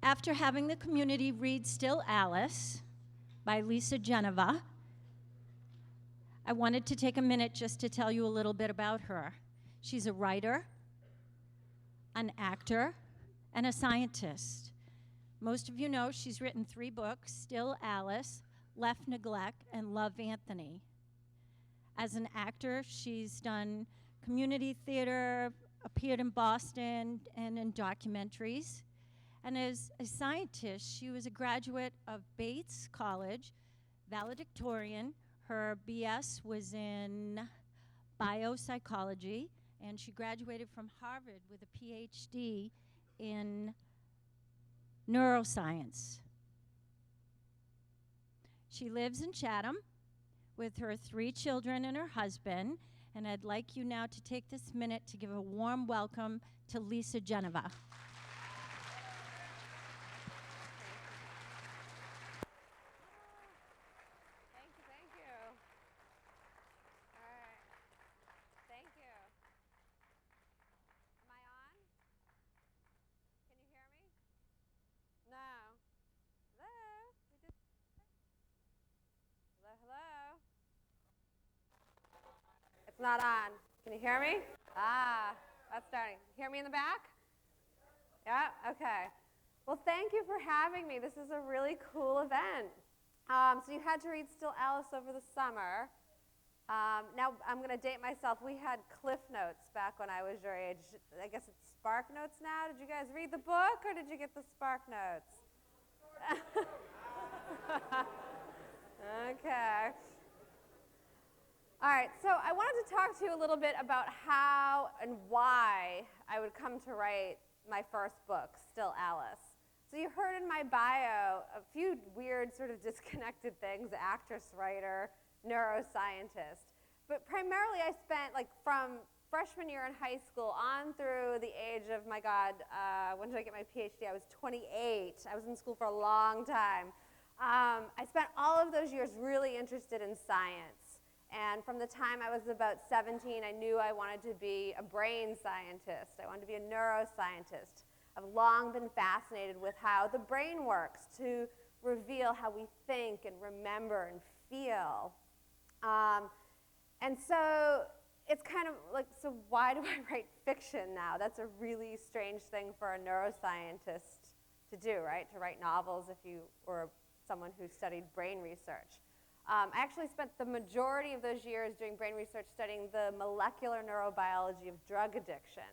After having the community read Still Alice by Lisa Genova, I wanted to take a minute just to tell you a little bit about her. She's a writer, an actor, and a scientist. Most of you know she's written 3 books, Still Alice, Left Neglect, and Love Anthony. As an actor, she's done community theater, appeared in Boston, and in documentaries. And as a scientist, she was a graduate of Bates College, valedictorian. Her BS was in biopsychology, and she graduated from Harvard with a PhD in neuroscience. She lives in Chatham with her 3 children and her husband, and I'd like you now to take this minute to give a warm welcome to Lisa Genova. It's not on. Can you hear me? That's starting. Hear me in the back? Yeah? Okay. Well, thank you for having me. This is a really cool event. So you had to read Still Alice over the summer. Now, I'm going to date myself. We had Cliff Notes back when I was your age. I guess it's Spark Notes now. Did you guys read the book, or did you get the Spark Notes? Okay. All right, so I wanted to talk to you a little bit about how and why I would come to write my first book, Still Alice. So you heard in my bio a few weird sort of disconnected things: actress, writer, neuroscientist. But primarily I spent, like, from freshman year in high school on through the age of, my God, when did I get my PhD? I was 28. I was in school for a long time. I spent all of those years really interested in science. And from the time I was about 17, I knew I wanted to be a brain scientist. I wanted to be a neuroscientist. I've long been fascinated with how the brain works to reveal how we think and remember and feel. And so it's kind of like, so why do I write fiction now? That's a really strange thing for a neuroscientist to do, right? To write novels if you were someone who studied brain research. I actually spent the majority of those years doing brain research studying the molecular neurobiology of drug addiction.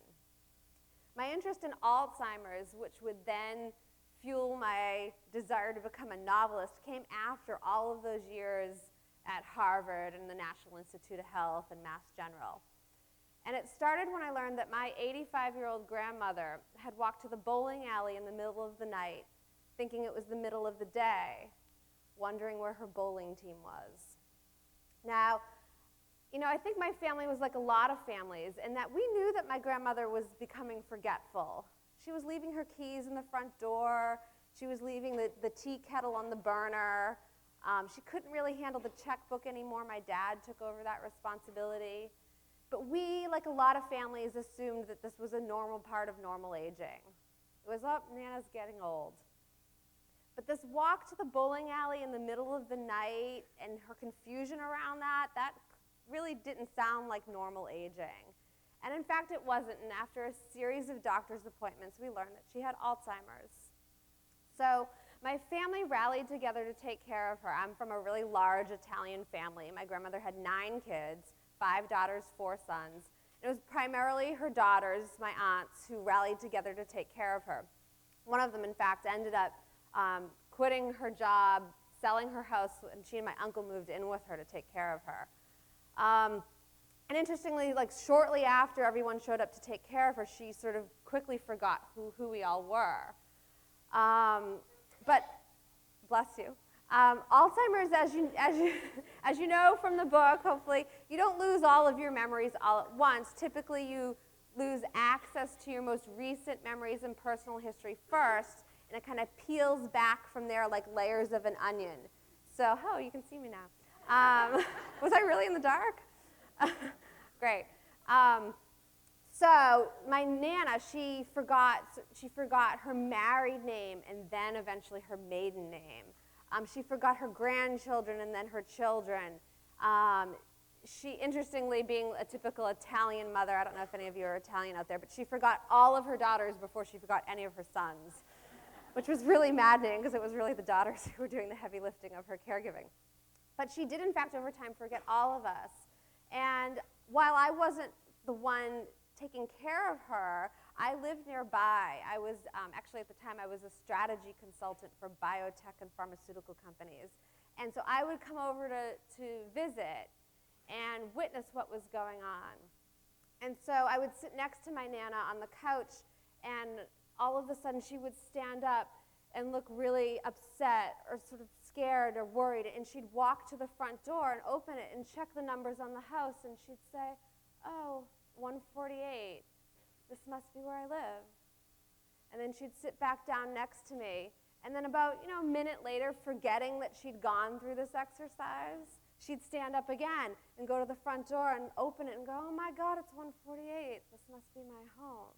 My interest in Alzheimer's, which would then fuel my desire to become a novelist, came after all of those years at Harvard and the National Institute of Health and Mass General. And it started when I learned that my 85-year-old grandmother had walked to the bowling alley in the middle of the night, thinking it was the middle of the day, wondering where her bowling team was. Now, you know, I think my family was like a lot of families in that we knew that my grandmother was becoming forgetful. She was leaving her keys in the front door. She was leaving the tea kettle on the burner. She couldn't really handle the checkbook anymore. My dad took over that responsibility. But we, like a lot of families, assumed that this was a normal part of normal aging. It was, oh, Nana's getting old. But this walk to the bowling alley in the middle of the night and her confusion around that really didn't sound like normal aging. And in fact, it wasn't. And after a series of doctor's appointments, we learned that she had Alzheimer's. So my family rallied together to take care of her. I'm from a really large Italian family. My grandmother had 9 kids, 5 daughters, 4 sons. It was primarily her daughters, my aunts, who rallied together to take care of her. One of them, in fact, ended up quitting her job, selling her house, and she and my uncle moved in with her to take care of her. And interestingly, like shortly after everyone showed up to take care of her, she sort of quickly forgot who we all were. But bless you. Alzheimer's, as you know from the book, hopefully, you don't lose all of your memories all at once. Typically, you lose access to your most recent memories and personal history first, and it kind of peels back from there like layers of an onion. So, oh, you can see me now. Was I really in the dark? Great. So my Nana, she forgot her married name and then eventually her maiden name. She forgot her grandchildren and then her children. She, interestingly, being a typical Italian mother, I don't know if any of you are Italian out there, but she forgot all of her daughters before she forgot any of her sons, which was really maddening because it was really the daughters who were doing the heavy lifting of her caregiving. But she did, in fact, over time forget all of us. And while I wasn't the one taking care of her, I lived nearby. I was, actually at the time, I was a strategy consultant for biotech and pharmaceutical companies. And so I would come over to visit and witness what was going on. And so I would sit next to my Nana on the couch, and all of a sudden she would stand up and look really upset or sort of scared or worried, and she'd walk to the front door and open it and check the numbers on the house, and she'd say, "Oh, 148, this must be where I live." And then she'd sit back down next to me, and then about a minute later, forgetting that she'd gone through this exercise, she'd stand up again and go to the front door and open it and go, "Oh my God, it's 148, this must be my home."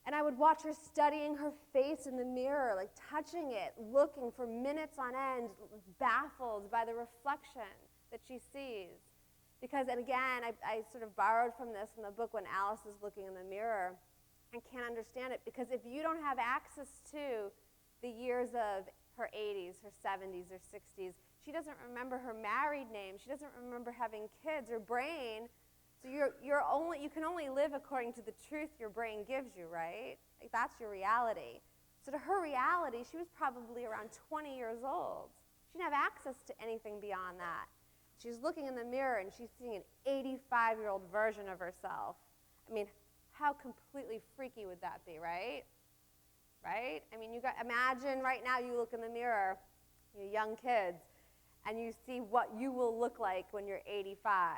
And I would watch her studying her face in the mirror, like touching it, looking for minutes on end, baffled by the reflection that she sees. Because, and again, I sort of borrowed from this in the book when Alice is looking in the mirror. I can't understand it, because if you don't have access to the years of her 80s, her 70s, her 60s, she doesn't remember her married name, she doesn't remember having kids, her brain, so you can only live according to the truth your brain gives you, right? Like, that's your reality. So to her reality, she was probably around 20 years old. She didn't have access to anything beyond that. She's looking in the mirror and she's seeing an 85-year-old version of herself. I mean, how completely freaky would that be, right? Right? I mean, imagine right now you look in the mirror, you young kids, and you see what you will look like when you're 85.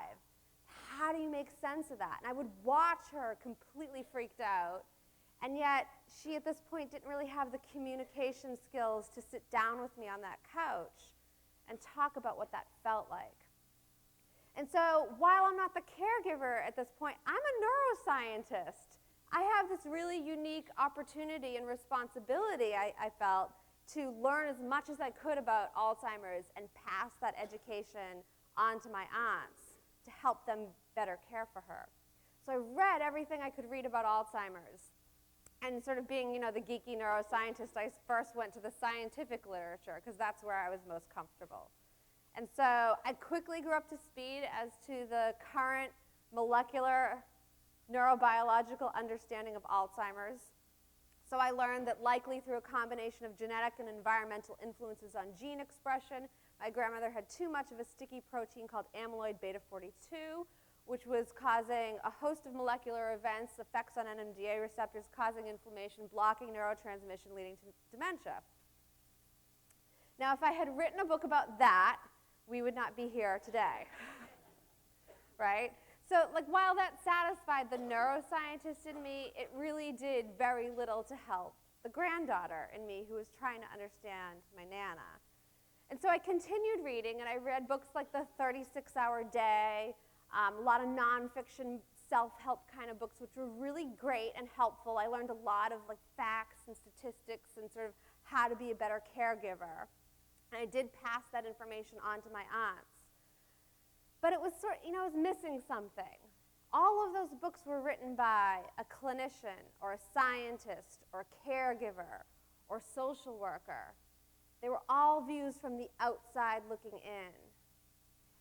How do you make sense of that? And I would watch her completely freaked out, and yet she at this point didn't really have the communication skills to sit down with me on that couch and talk about what that felt like. And so while I'm not the caregiver at this point, I'm a neuroscientist. I have this really unique opportunity and responsibility, I felt, to learn as much as I could about Alzheimer's and pass that education on to my aunts to help them better care for her. So I read everything I could read about Alzheimer's. And sort of being, the geeky neuroscientist, I first went to the scientific literature because that's where I was most comfortable. And so I quickly grew up to speed as to the current molecular neurobiological understanding of Alzheimer's. So I learned that likely through a combination of genetic and environmental influences on gene expression, my grandmother had too much of a sticky protein called amyloid beta 42, which was causing a host of molecular events, effects on NMDA receptors, causing inflammation, blocking neurotransmission, leading to dementia. Now, if I had written a book about that, we would not be here today, right? So, while that satisfied the neuroscientist in me, it really did very little to help the granddaughter in me who was trying to understand my Nana. And so I continued reading, and I read books like The 36-Hour Day, a lot of nonfiction self-help kind of books, which were really great and helpful. I learned a lot of facts and statistics and sort of how to be a better caregiver. And I did pass that information on to my aunts. But it was it was missing something. All of those books were written by a clinician or a scientist or a caregiver or social worker. They were all views from the outside looking in.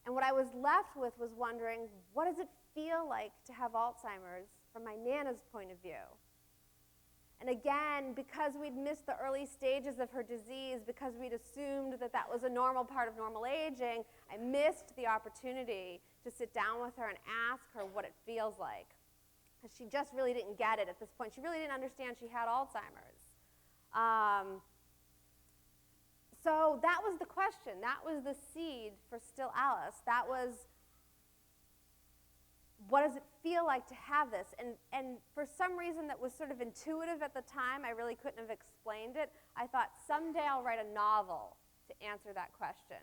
And what I was left with was wondering, what does it feel like to have Alzheimer's from my Nana's point of view? And again, because we'd missed the early stages of her disease, because we'd assumed that that was a normal part of normal aging, I missed the opportunity to sit down with her and ask her what it feels like. Because she just really didn't get it at this point. She really didn't understand she had Alzheimer's. So that was the question. That was the seed for Still Alice. That was, what does it feel like to have this? And for some reason that was sort of intuitive at the time, I really couldn't have explained it. I thought, someday I'll write a novel to answer that question.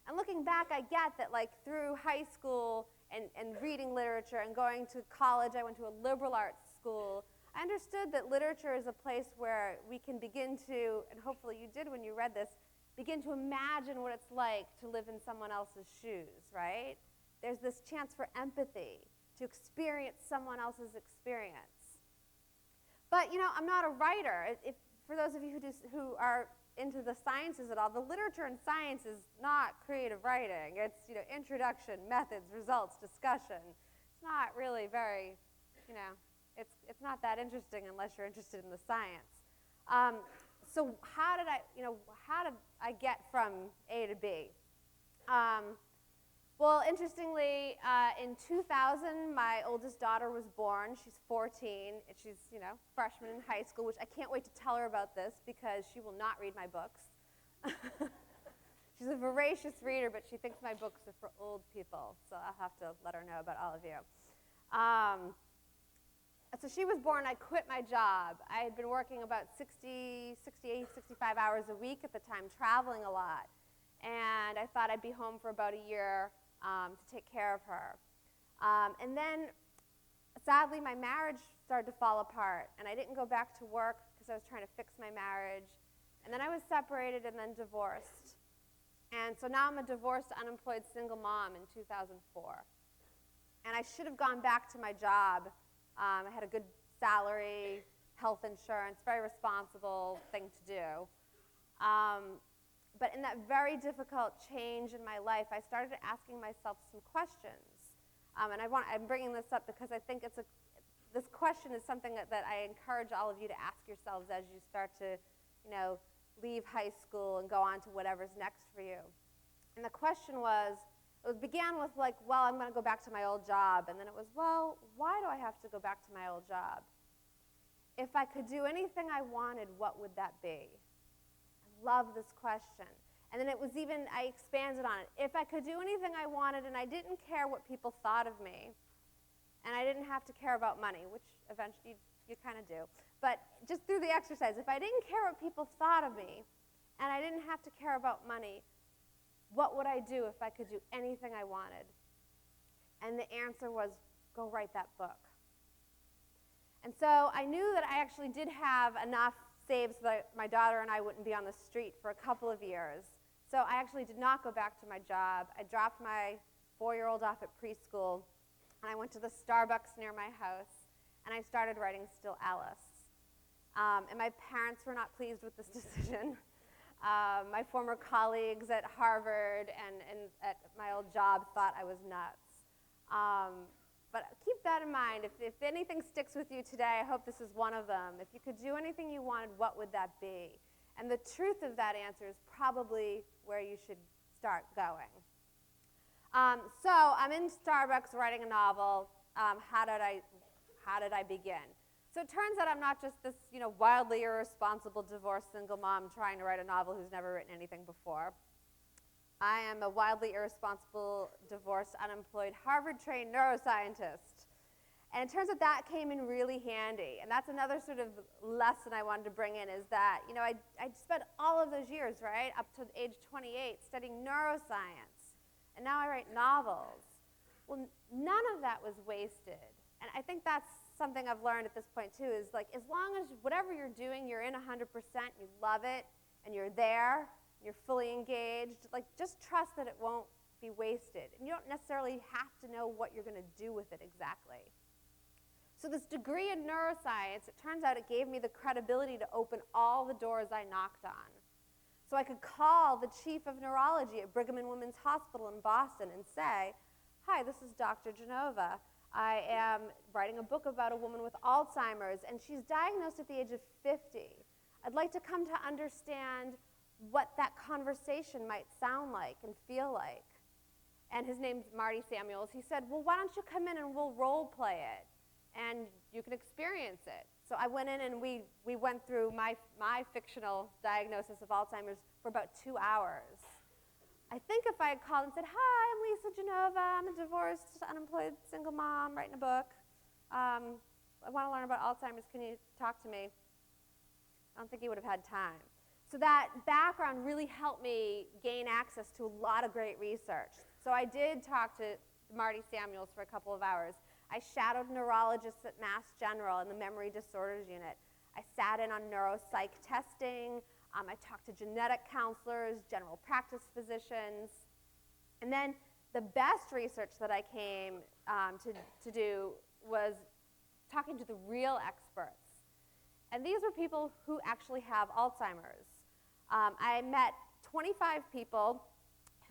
And looking back, I get that through high school and reading literature and going to college. I went to a liberal arts school. I understood that literature is a place where we can begin to, and hopefully you did when you read this, begin to imagine what it's like to live in someone else's shoes, right? There's this chance for empathy, to experience someone else's experience. But, you know, I'm not a writer. For those of you who are into the sciences at all, the literature in science is not creative writing. It's, you know, introduction, methods, results, discussion. It's not really very, you know, it's not that interesting unless you're interested in the science. So how did I get from A to B? Well, interestingly, in 2000, my oldest daughter was born. She's 14, and she's, you know, freshman in high school, which I can't wait to tell her about this because she will not read my books. She's a voracious reader, but she thinks my books are for old people, so I'll have to let her know about all of you. So she was born. I quit my job. I had been working about 60, 68, 65 hours a week at the time, traveling a lot. And I thought I'd be home for about a year to take care of her. And then, sadly, my marriage started to fall apart. And I didn't go back to work because I was trying to fix my marriage. And then I was separated and then divorced. And so now I'm a divorced, unemployed single mom in 2004. And I should have gone back to my job. I had a good salary, health insurance, very responsible thing to do. But in that very difficult change in my life, I started asking myself some questions. And I'm bringing this up because I think this question is something that I encourage all of you to ask yourselves as you start to, you know, leave high school and go on to whatever's next for you. And the question was, it began with like, well, I'm going to go back to my old job. And then it was, well, why do I have to go back to my old job? If I could do anything I wanted, what would that be? I love this question. And then it was even, I expanded on it. If I could do anything I wanted and I didn't care what people thought of me, and I didn't have to care about money, which eventually you kind of do, but just through the exercise, if I didn't care what people thought of me, and I didn't have to care about money, what would I do if I could do anything I wanted? And the answer was, go write that book. And so I knew that I actually did have enough saved so that my daughter and I wouldn't be on the street for a couple of years. So I actually did not go back to my job. I dropped my 4-year-old off at preschool, and I went to the Starbucks near my house, and I started writing Still Alice. And my parents were not pleased with this decision. My former colleagues at Harvard and at my old job thought I was nuts. But keep that in mind. If anything sticks with you today, I hope this is one of them. If you could do anything you wanted, what would that be? And the truth of that answer is probably where you should start going. So I'm in Starbucks writing a novel. How did I begin? So it turns out I'm not just this, you know, wildly irresponsible divorced single mom trying to write a novel who's never written anything before. I am a wildly irresponsible, divorced, unemployed, Harvard-trained neuroscientist. And it turns out that came in really handy. And that's another sort of lesson I wanted to bring in is that, you know, I spent all of those years, right, up to age 28 studying neuroscience. And now I write novels. Well, none of that was wasted. And I think that's something I've learned at this point, too, is like as long as whatever you're doing, you're in 100%, you love it, and you're there, you're fully engaged, like just trust that it won't be wasted. And you don't necessarily have to know what you're going to do with it exactly. So this degree in neuroscience, it turns out it gave me the credibility to open all the doors I knocked on. So I could call the chief of neurology at Brigham and Women's Hospital in Boston and say, hi, this is Dr. Genova. I am writing a book about a woman with Alzheimer's, and she's diagnosed at the age of 50. I'd like to come to understand what that conversation might sound like and feel like. And his name's Marty Samuels. He said, well, why don't you come in and we'll role play it, and you can experience it. So I went in and we went through my fictional diagnosis of Alzheimer's for about 2 hours. I think if I had called and said, hi, I'm Lisa Genova, I'm a divorced, unemployed, single mom, writing a book. I want to learn about Alzheimer's, can you talk to me? I don't think he would have had time. So that background really helped me gain access to a lot of great research. So I did talk to Marty Samuels for a couple of hours. I shadowed neurologists at Mass General in the Memory Disorders Unit. I sat in on neuropsych testing. I talked to genetic counselors, general practice physicians. And then the best research that I came to do was talking to the real experts. And these were people who actually have Alzheimer's. I met 25 people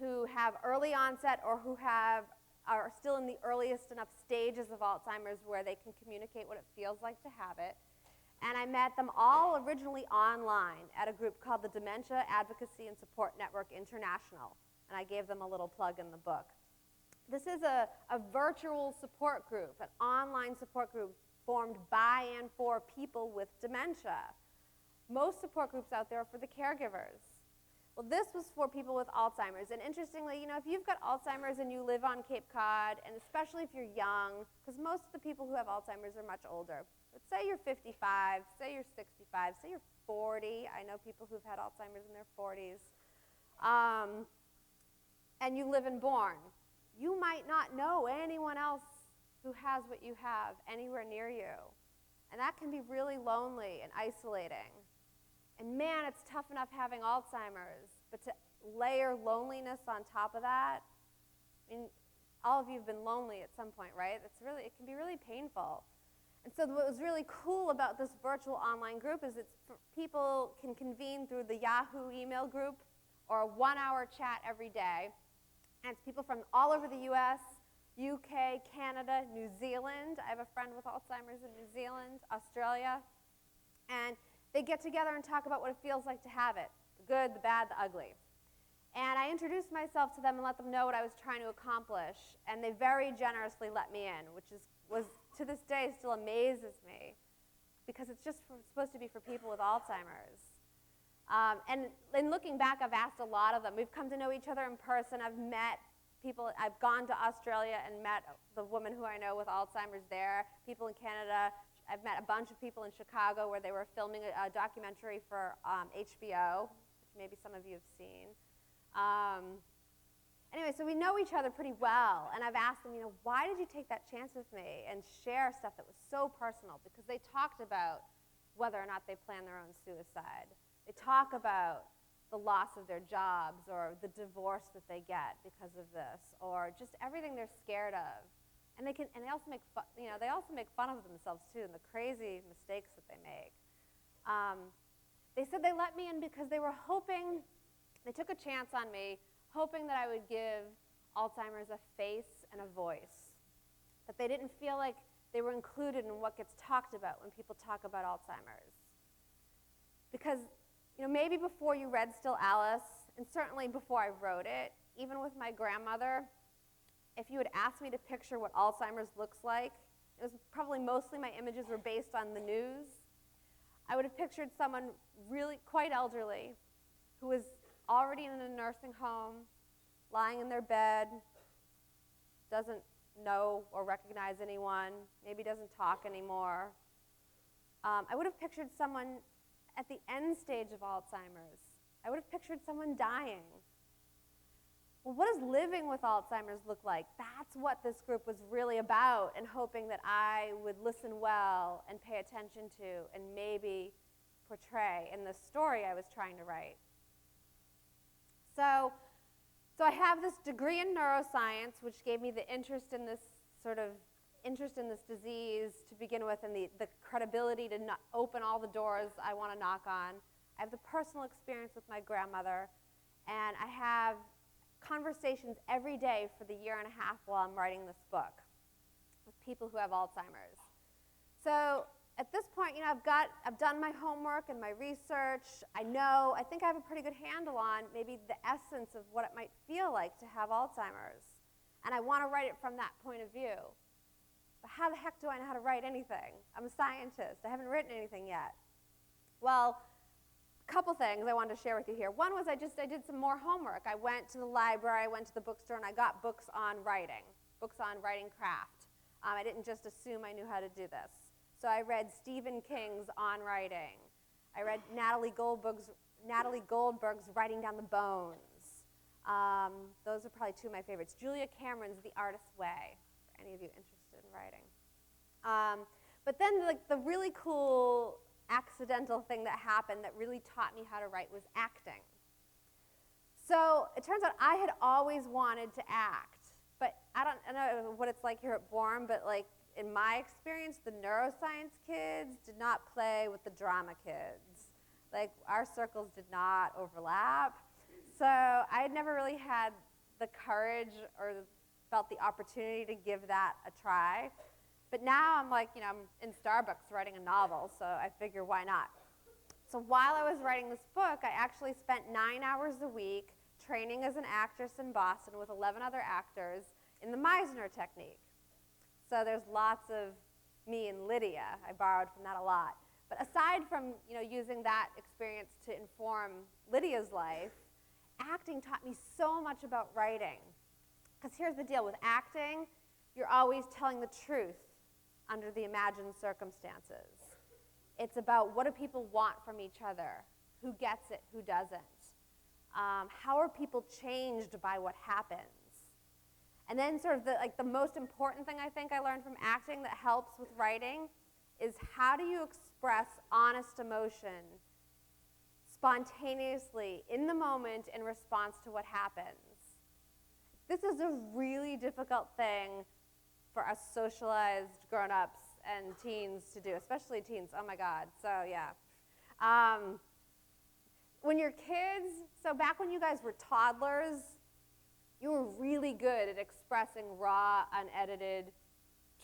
who have early onset or who are still in the earliest enough stages of Alzheimer's where they can communicate what it feels like to have it. And I met them all originally online at a group called the Dementia Advocacy and Support Network International. And I gave them a little plug in the book. This is a virtual support group, an online support group formed by and for people with dementia. Most support groups out there are for the caregivers. Well, this was for people with Alzheimer's. And interestingly, if you've got Alzheimer's and you live on Cape Cod, and especially if you're young, because most of the people who have Alzheimer's are much older. But say you're 55, say you're 65, say you're 40. I know people who've had Alzheimer's in their 40s. And you live in Bourne. You might not know anyone else who has what you have anywhere near you. And that can be really lonely and isolating. And man, it's tough enough having Alzheimer's, but to layer loneliness on top of that, I mean, all of you have been lonely at some point, right? It can be really painful. And so what was really cool about this virtual online group is people can convene through the Yahoo email group or a 1-hour chat every day. And it's people from all over the US, UK, Canada, New Zealand. I have a friend with Alzheimer's in New Zealand, Australia. And they get together and talk about what it feels like to have it, the good, the bad, the ugly. And I introduced myself to them and let them know what I was trying to accomplish. And they very generously let me in, which was to this day still amazes me, because it's just supposed to be for people with Alzheimer's. And in looking back, I've asked a lot of them. We've come to know each other in person. I've met people. I've gone to Australia and met the woman who I know with Alzheimer's there, people in Canada. I've met a bunch of people in Chicago where they were filming a documentary for HBO, which maybe some of you have seen. Anyway, so we know each other pretty well, and I've asked them, why did you take that chance with me and share stuff that was so personal? Because they talked about whether or not they plan their own suicide. They talk about the loss of their jobs or the divorce that they get because of this, or just everything they're scared of. And they also make fun, they also make fun of themselves too, and the crazy mistakes that they make. They said they let me in because they were hoping, they took a chance on me, hoping that I would give Alzheimer's a face and a voice. That they didn't feel like they were included in what gets talked about when people talk about Alzheimer's. Because, maybe before you read Still Alice, and certainly before I wrote it, even with my grandmother, if you had asked me to picture what Alzheimer's looks like, it was probably mostly my images were based on the news. I would have pictured someone really quite elderly who was already in a nursing home, lying in their bed, doesn't know or recognize anyone, maybe doesn't talk anymore. I would have pictured someone at the end stage of Alzheimer's. I would have pictured someone dying. Well, what does living with Alzheimer's look like? That's what this group was really about, and hoping that I would listen well and pay attention to and maybe portray in the story I was trying to write. So I have this degree in neuroscience, which gave me the interest in this disease to begin with, and the credibility to open all the doors I want to knock on. I have the personal experience with my grandmother, and I have conversations every day for the year and a half while I'm writing this book with people who have Alzheimer's. So at this point, I've done my homework and my research. I think I have a pretty good handle on maybe the essence of what it might feel like to have Alzheimer's. And I want to write it from that point of view. But how the heck do I know how to write anything? I'm a scientist. I haven't written anything yet. Well, a couple things I wanted to share with you here. One was I did some more homework. I went to the library, I went to the bookstore, and I got books on writing craft. I didn't just assume I knew how to do this. So I read Stephen King's On Writing. I read Natalie Goldberg's Writing Down the Bones. Those are probably two of my favorites. Julia Cameron's The Artist's Way, for any of you interested in writing. But then the really cool accidental thing that happened that really taught me how to write was acting. So it turns out I had always wanted to act, but I don't know what it's like here at Bourne, but like in my experience, the neuroscience kids did not play with the drama kids. Like our circles did not overlap. So I had never really had the courage or felt the opportunity to give that a try. But now I'm like, I'm in Starbucks writing a novel, so I figure why not? So while I was writing this book, I actually spent 9 hours a week training as an actress in Boston with 11 other actors in the Meisner technique. So there's lots of me and Lydia. I borrowed from that a lot. But aside from using that experience to inform Lydia's life, acting taught me so much about writing. Because here's the deal with acting, you're always telling the truth under the imagined circumstances. It's about what do people want from each other, who gets it, who doesn't. How are people changed by what happens? And then sort of the most important thing I think I learned from acting that helps with writing is how do you express honest emotion spontaneously in the moment in response to what happens. This is a really difficult thing for us socialized grown-ups and teens to do, especially teens. Oh my God, so yeah. When you're kids, so back when you guys were toddlers, you were really good at expressing raw, unedited,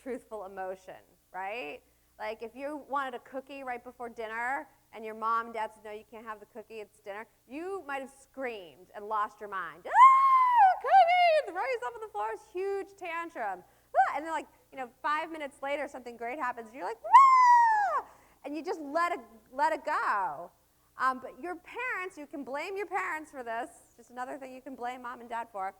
truthful emotion, right? Like if you wanted a cookie right before dinner and your mom and dad said, no, you can't have the cookie, it's dinner, you might have screamed and lost your mind. Ah, cookie! Throw yourself on the floor, huge tantrum. Ah! And then 5 minutes later, something great happens, and you're like, ah! And you just let it go. But your parents, you can blame your parents for this, just another thing you can blame mom and dad for,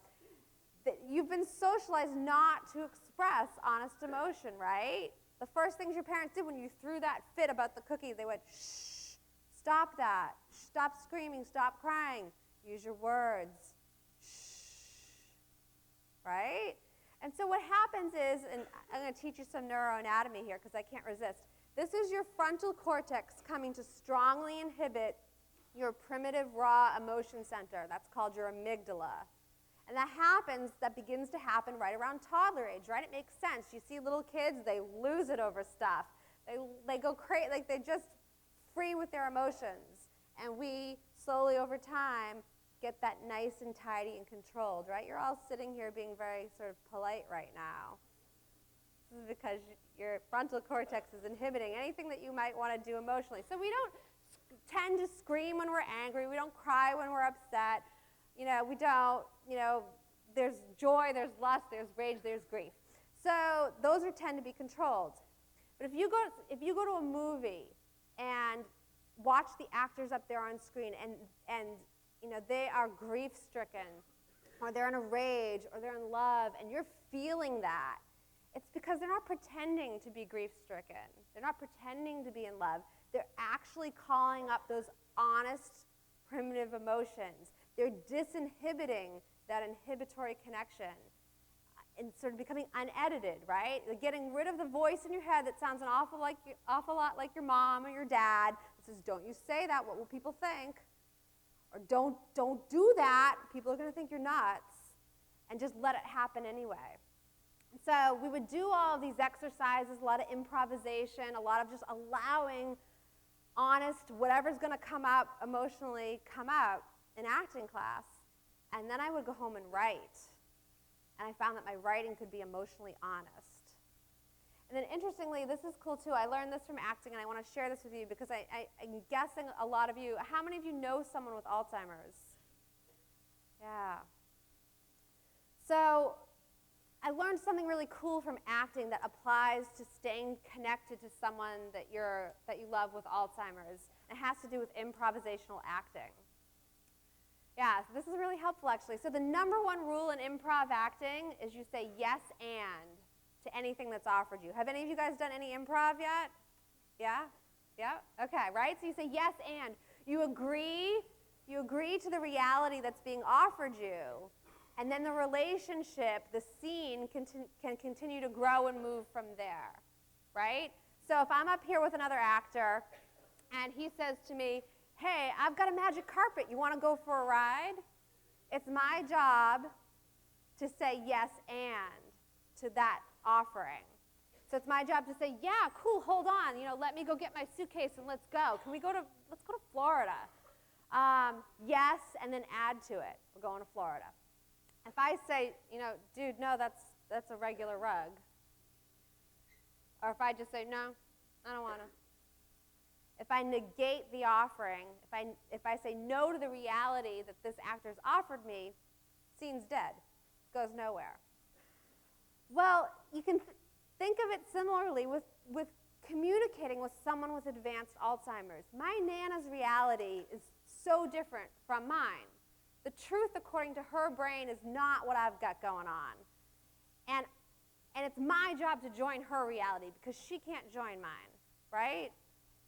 that you've been socialized not to express honest emotion, right? The first things your parents did when you threw that fit about the cookie, they went, shh, stop that, stop screaming, stop crying, use your words, shh, right? And so what happens is, and I'm going to teach you some neuroanatomy here because I can't resist. This is your frontal cortex coming to strongly inhibit your primitive raw emotion center. That's called your amygdala. And that begins to happen right around toddler age, right? It makes sense. You see little kids, they lose it over stuff. They go crazy, like they're just free with their emotions. And we, slowly over time, get that nice and tidy and controlled, right? You're all sitting here being very sort of polite right now. This is because your frontal cortex is inhibiting anything that you might want to do emotionally. So we don't tend to scream when we're angry. We don't cry when we're upset. We don't, there's joy, there's lust, there's rage, there's grief. So those tend to be controlled. But if you go to a movie and watch the actors up there on screen and they are grief-stricken, or they're in a rage, or they're in love, and you're feeling that, it's because they're not pretending to be grief-stricken. They're not pretending to be in love. They're actually calling up those honest, primitive emotions. They're disinhibiting that inhibitory connection and sort of becoming unedited, right? They're getting rid of the voice in your head that sounds an awful lot like your mom or your dad. It says, don't you say that, what will people think? Or don't do that, people are going to think you're nuts. And just let it happen anyway. So we would do all of these exercises, a lot of improvisation, a lot of just allowing honest, whatever's going to come up emotionally, come out in acting class. And then I would go home and write. And I found that my writing could be emotionally honest. And then interestingly, this is cool too. I learned this from acting, and I want to share this with you because I'm guessing a lot of you, how many of you know someone with Alzheimer's? Yeah. So I learned something really cool from acting that applies to staying connected to someone that you love with Alzheimer's. It has to do with improvisational acting. Yeah, so this is really helpful actually. So the number one rule in improv acting is you say yes and to anything that's offered you. Have any of you guys done any improv yet? Yeah? Yeah? Okay, right? So you say yes and. You agree you agree to the reality that's being offered you, and then the relationship, the scene, can continue to grow and move from there, right? So if I'm up here with another actor, and he says to me, hey, I've got a magic carpet. You want to go for a ride? It's my job to say yes and to that offering. So it's my job to say, yeah, cool, hold on. Let me go get my suitcase and let's go. Let's go to Florida. Yes, and then add to it. We're going to Florida. If I say, dude, no, that's a regular rug. Or if I just say, no, I don't want to. If I negate the offering, if I say no to the reality that this actor's offered me, scene's dead. Goes nowhere. Well, you can think of it similarly with communicating with someone with advanced Alzheimer's. My Nana's reality is so different from mine. The truth, according to her brain, is not what I've got going on. And it's my job to join her reality because she can't join mine, right?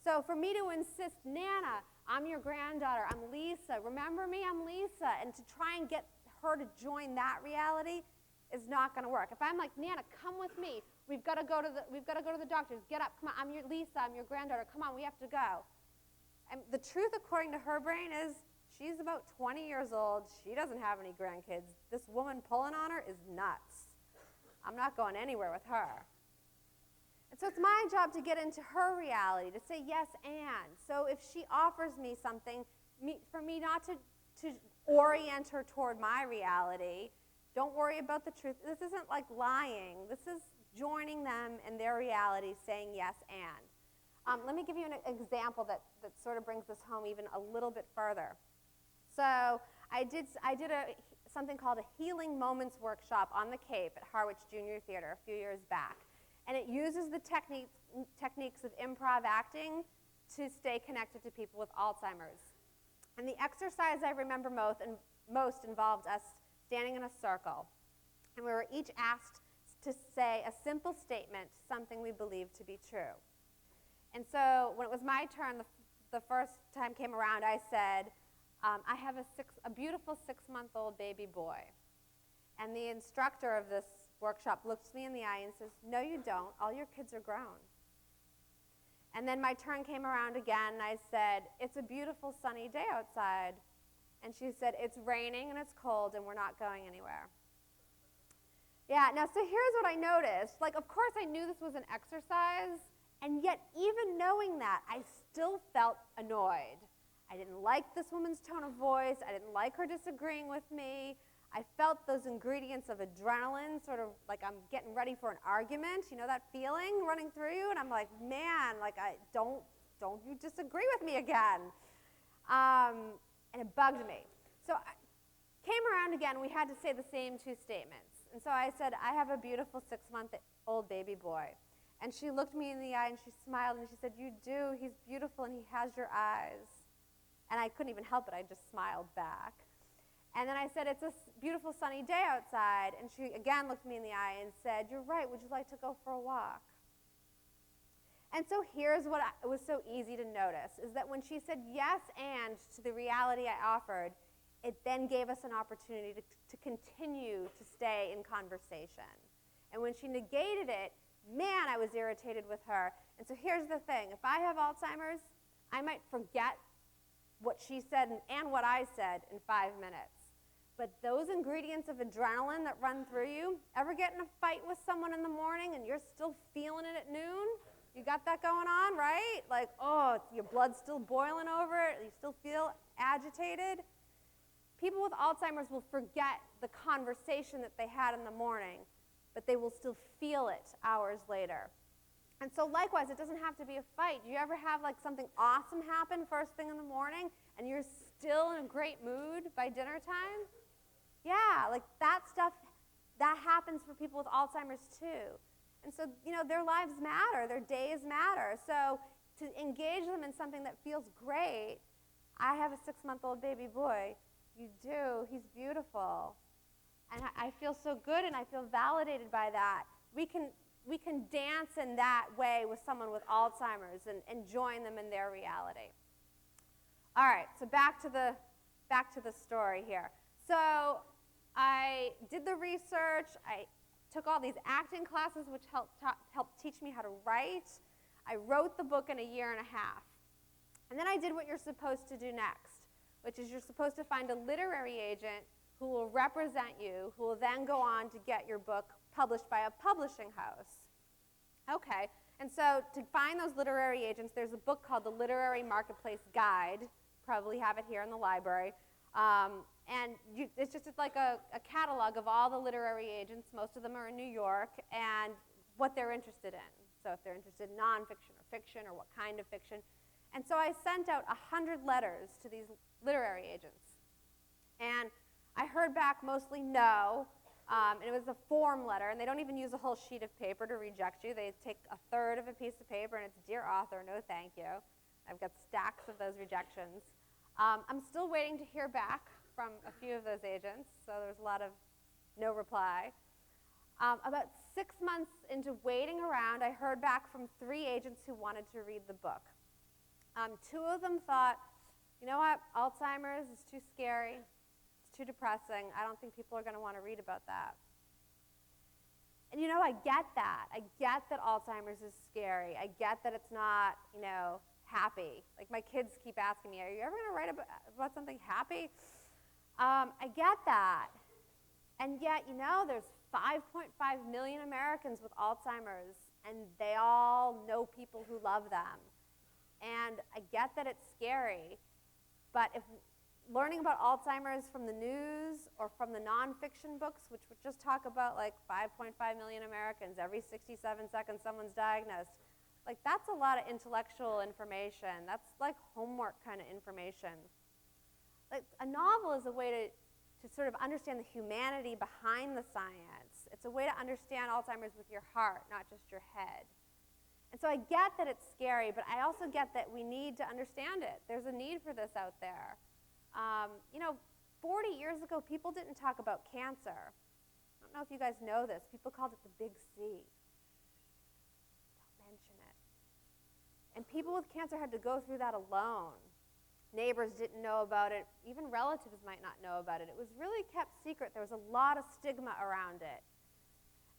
So for me to insist, Nana, I'm your granddaughter, I'm Lisa, remember me, I'm Lisa, and to try and get her to join that reality is not going to work. If I'm like, Nana, come with me, we've got to go to the doctors, get up, come on, I'm your Lisa, I'm your granddaughter, come on, we have to go. And the truth, according to her brain, is she's about 20 years old, she doesn't have any grandkids, this woman pulling on her is nuts. I'm not going anywhere with her. And so it's my job to get into her reality, to say yes and. So if she offers me something, for me not to orient her toward my reality, don't worry about the truth. This isn't like lying. This is joining them in their reality, saying yes and. Let me give you an example that sort of brings this home even a little bit further. So I did something called a Healing Moments workshop on the Cape at Harwich Junior Theater a few years back. And it uses the techniques of improv acting to stay connected to people with Alzheimer's. And the exercise I remember most involved us standing in a circle. And we were each asked to say a simple statement, something we believed to be true. And so when it was my turn, the first time came around, I said, I have a beautiful 6-month-old baby boy. And the instructor of this workshop looks me in the eye and says, no, you don't. All your kids are grown. And then my turn came around again, and I said, it's a beautiful sunny day outside. And she said, it's raining and it's cold, and we're not going anywhere. Yeah, now, so here's what I noticed. Of course, I knew this was an exercise, and yet even knowing that, I still felt annoyed. I didn't like this woman's tone of voice. I didn't like her disagreeing with me. I felt those ingredients of adrenaline, sort of like I'm getting ready for an argument. You know that feeling running through you? And I'm like, man, don't you disagree with me again. And it bugged me. So I came around again. We had to say the same 2 statements. And so I said, I have a beautiful 6-month-old baby boy. And she looked me in the eye and she smiled and she said, you do. He's beautiful and he has your eyes. And I couldn't even help it. I just smiled back. And then I said, it's a beautiful sunny day outside. And she again looked me in the eye and said, you're right, would you like to go for a walk? And so here's what was so easy to notice, is that when she said yes and to the reality I offered, it then gave us an opportunity to continue to stay in conversation. And when she negated it, man, I was irritated with her. And so here's the thing. If I have Alzheimer's, I might forget what she said and what I said in 5 minutes. But those ingredients of adrenaline that run through you, ever get in a fight with someone in the morning and you're still feeling it at noon? You got that going on, right? Your blood's still boiling over it, you still feel agitated. People with Alzheimer's will forget the conversation that they had in the morning, but they will still feel it hours later. And so likewise, it doesn't have to be a fight. Do you ever have something awesome happen first thing in the morning and you're still in a great mood by dinner time? Yeah, that stuff, that happens for people with Alzheimer's too. And so, their lives matter, their days matter. So to engage them in something that feels great, I have a 6-month-old baby boy. You do, he's beautiful. And I feel so good and I feel validated by that. We can dance in that way with someone with Alzheimer's and join them in their reality. All right, so back to the back to the story here. So I did the research. I took all these acting classes, which helped teach me how to write. I wrote the book in a year and a half. And then I did what you're supposed to do next, which is you're supposed to find a literary agent who will represent you, who will then go on to get your book published by a publishing house. Okay, and so to find those literary agents, there's a book called The Literary Marketplace Guide. Probably have it here in the library. It's just like a catalog of all the literary agents. Most of them are in New York, and what they're interested in. So if they're interested in nonfiction or fiction or what kind of fiction. And so I sent out 100 letters to these literary agents. And I heard back mostly no. And it was a form letter, and they don't even use a whole sheet of paper to reject you. They take a third of a piece of paper, and it's dear author, no thank you. I've got stacks of those rejections. I'm still waiting to hear back from a few of those agents, so there's a lot of no reply. About 6 months into waiting around, I heard back from 3 agents who wanted to read the book. 2 of them thought, you know what, Alzheimer's is too scary. Too depressing. I don't think people are going to want to read about that. And you know, I get that. I get that Alzheimer's is scary. I get that it's not, happy. Like my kids keep asking me, are you ever going to write about something happy? I get that. And yet, there's 5.5 million Americans with Alzheimer's, and they all know people who love them. And I get that it's scary, but if learning about Alzheimer's from the news or from the nonfiction books, which would just talk about like 5.5 million Americans, every 67 seconds someone's diagnosed, like that's a lot of intellectual information. That's like homework kind of information. Like a novel is a way to sort of understand the humanity behind the science. It's a way to understand Alzheimer's with your heart, not just your head. And so I get that it's scary, but I also get that we need to understand it. There's a need for this out there. 40 years ago, people didn't talk about cancer. I don't know if you guys know this. People called it the big C. Don't mention it. And people with cancer had to go through that alone. Neighbors didn't know about it. Even relatives might not know about it. It was really kept secret. There was a lot of stigma around it.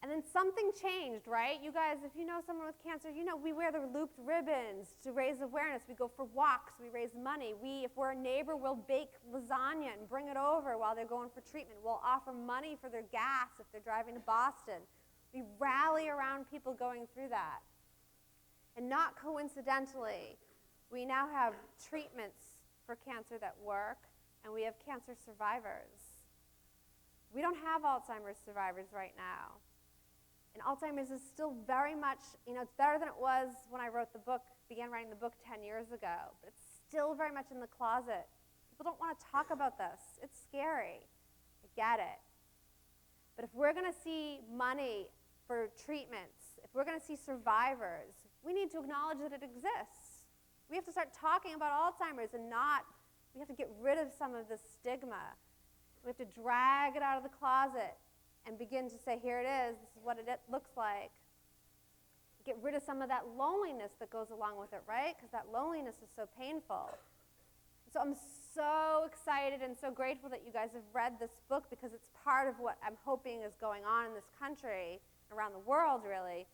And then something changed, right? You guys, if you know someone with cancer, we wear the looped ribbons to raise awareness. We go for walks. We raise money. If we're a neighbor, we'll bake lasagna and bring it over while they're going for treatment. We'll offer money for their gas if they're driving to Boston. We rally around people going through that. And not coincidentally, we now have treatments for cancer that work, and we have cancer survivors. We don't have Alzheimer's survivors right now. And Alzheimer's is still very much, it's better than it was when I began writing the book 10 years ago. But it's still very much in the closet. People don't want to talk about this. It's scary. I get it. But if we're going to see money for treatments, if we're going to see survivors, we need to acknowledge that it exists. We have to start talking about Alzheimer's we have to get rid of some of the stigma. We have to drag it out of the closet and begin to say, here it is, this is what it looks like. Get rid of some of that loneliness that goes along with it, right? Because that loneliness is so painful. So I'm so excited and so grateful that you guys have read this book, because it's part of what I'm hoping is going on in this country, around the world really,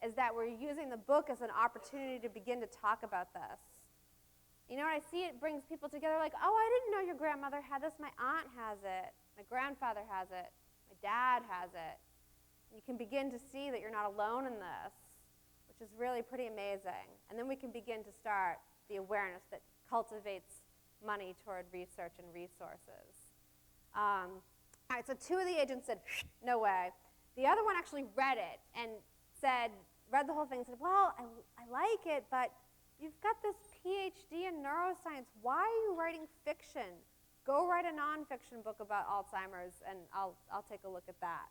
is that we're using the book as an opportunity to begin to talk about this. When I see it brings people together like, oh, I didn't know your grandmother had this, my aunt has it, my grandfather has it, my dad has it. You can begin to see that you're not alone in this, which is really pretty amazing. And then we can begin to start the awareness that cultivates money toward research and resources. All right, so 2 of the agents said, no way. The other one actually read it and read the whole thing and said, well, I like it, but you've got this PhD in neuroscience. Why are you writing fiction? Go write a nonfiction book about Alzheimer's, and I'll take a look at that.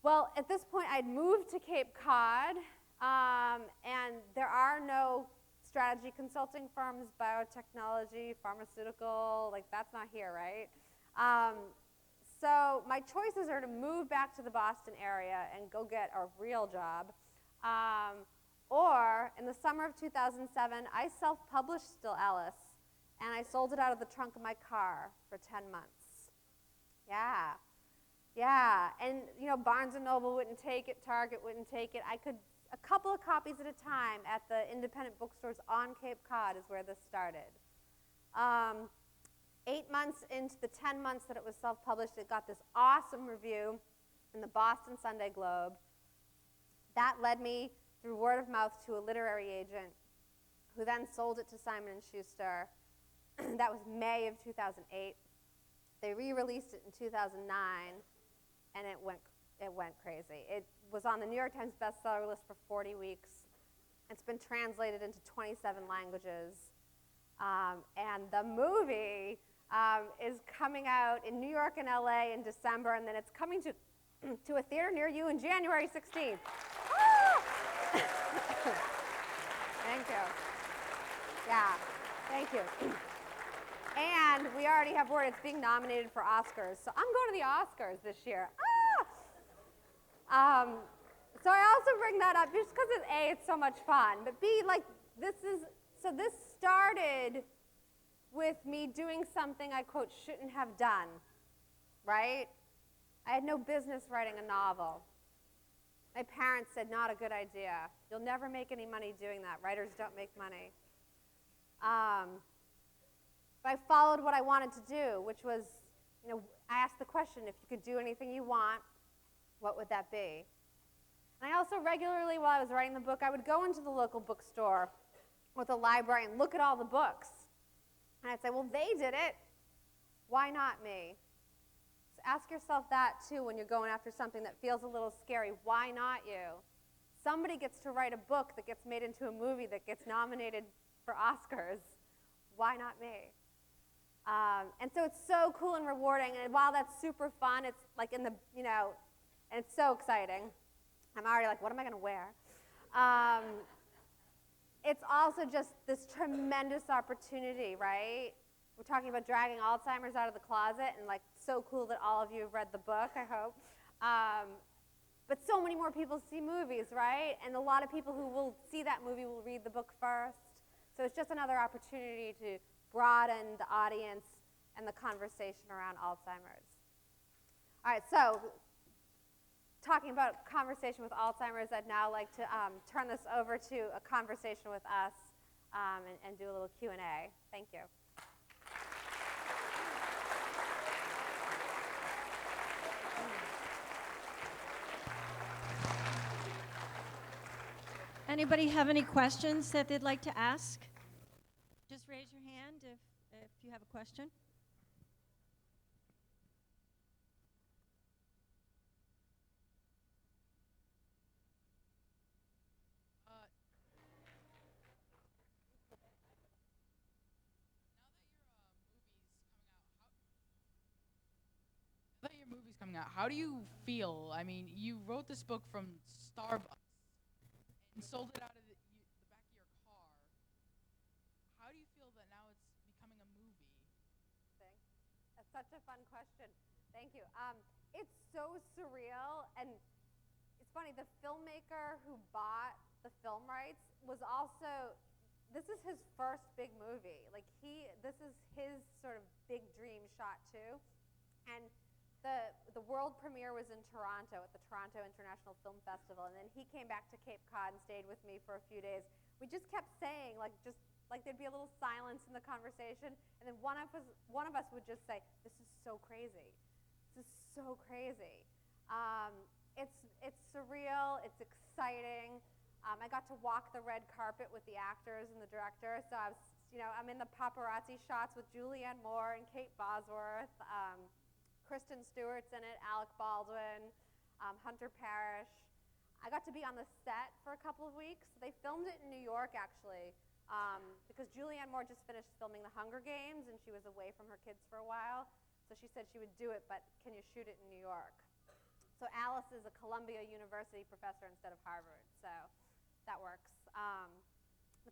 Well, at this point, I'd moved to Cape Cod, and there are no strategy consulting firms, biotechnology, pharmaceutical, that's not here, right? So my choices are to move back to the Boston area and go get a real job. Or in the summer of 2007, I self-published Still Alice, and I sold it out of the trunk of my car for 10 months. Yeah. Yeah, and Barnes & Noble wouldn't take it, Target wouldn't take it. I could, a couple of copies at a time at the independent bookstores on Cape Cod is where this started. 8 months into the 10 months that it was self-published, it got this awesome review in the Boston Sunday Globe. That led me through word of mouth to a literary agent who then sold it to Simon & Schuster. That was May of 2008. They re-released it in 2009, and it went crazy. It was on the New York Times bestseller list for 40 weeks. It's been translated into 27 languages. And the movie is coming out in New York and LA in December, and then it's coming to a theater near you in January 16th. Thank you. Yeah, thank you. And we already have word it's being nominated for Oscars. So I'm going to the Oscars this year. So I also bring that up just because A, it's so much fun, but B, this started with me doing something I, quote, shouldn't have done, right? I had no business writing a novel. My parents said, not a good idea. You'll never make any money doing that. Writers don't make money. But I followed what I wanted to do, which was, I asked the question, if you could do anything you want, what would that be? And I also regularly, while I was writing the book, I would go into the local bookstore with a library and look at all the books. And I'd say, well, they did it. Why not me? So ask yourself that, too, when you're going after something that feels a little scary. Why not you? Somebody gets to write a book that gets made into a movie that gets nominated for Oscars. Why not me? And so it's so cool and rewarding. And while that's super fun, it's like and it's so exciting. I'm already like, what am I going to wear? It's also just this tremendous opportunity, right? We're talking about dragging Alzheimer's out of the closet, and so cool that all of you have read the book, I hope. But so many more people see movies, right? And a lot of people who will see that movie will read the book first. So it's just another opportunity to broaden the audience and the conversation around Alzheimer's. All right, so talking about conversation with Alzheimer's, I'd now like to turn this over to a conversation with us and do a little Q&A. Thank you. Anybody have any questions that they'd like to ask? Just raise your hand if you have a question. Now that your movie's coming out, how do you feel? I mean, you wrote this book from Starbucks and sold it out of the back of your car. How do you feel that now it's becoming a movie? That's such a fun question. Thank you. It's so surreal, and it's funny, the filmmaker who bought the film rights was also, this is his first big movie. This is his sort of big dream shot too. And the world premiere was in Toronto at the Toronto International Film Festival, and then he came back to Cape Cod and stayed with me for a few days. We just kept saying, there'd be a little silence in the conversation, and then one of us would just say, "This is so crazy. This is so crazy." It's surreal. It's exciting. I got to walk the red carpet with the actors and the director, so I'm in the paparazzi shots with Julianne Moore and Kate Bosworth. Kristen Stewart's in it, Alec Baldwin, Hunter Parrish. I got to be on the set for a couple of weeks. They filmed it in New York, actually, because Julianne Moore just finished filming The Hunger Games, and she was away from her kids for a while. So she said she would do it, but can you shoot it in New York? So Alice is a Columbia University professor instead of Harvard, so that works.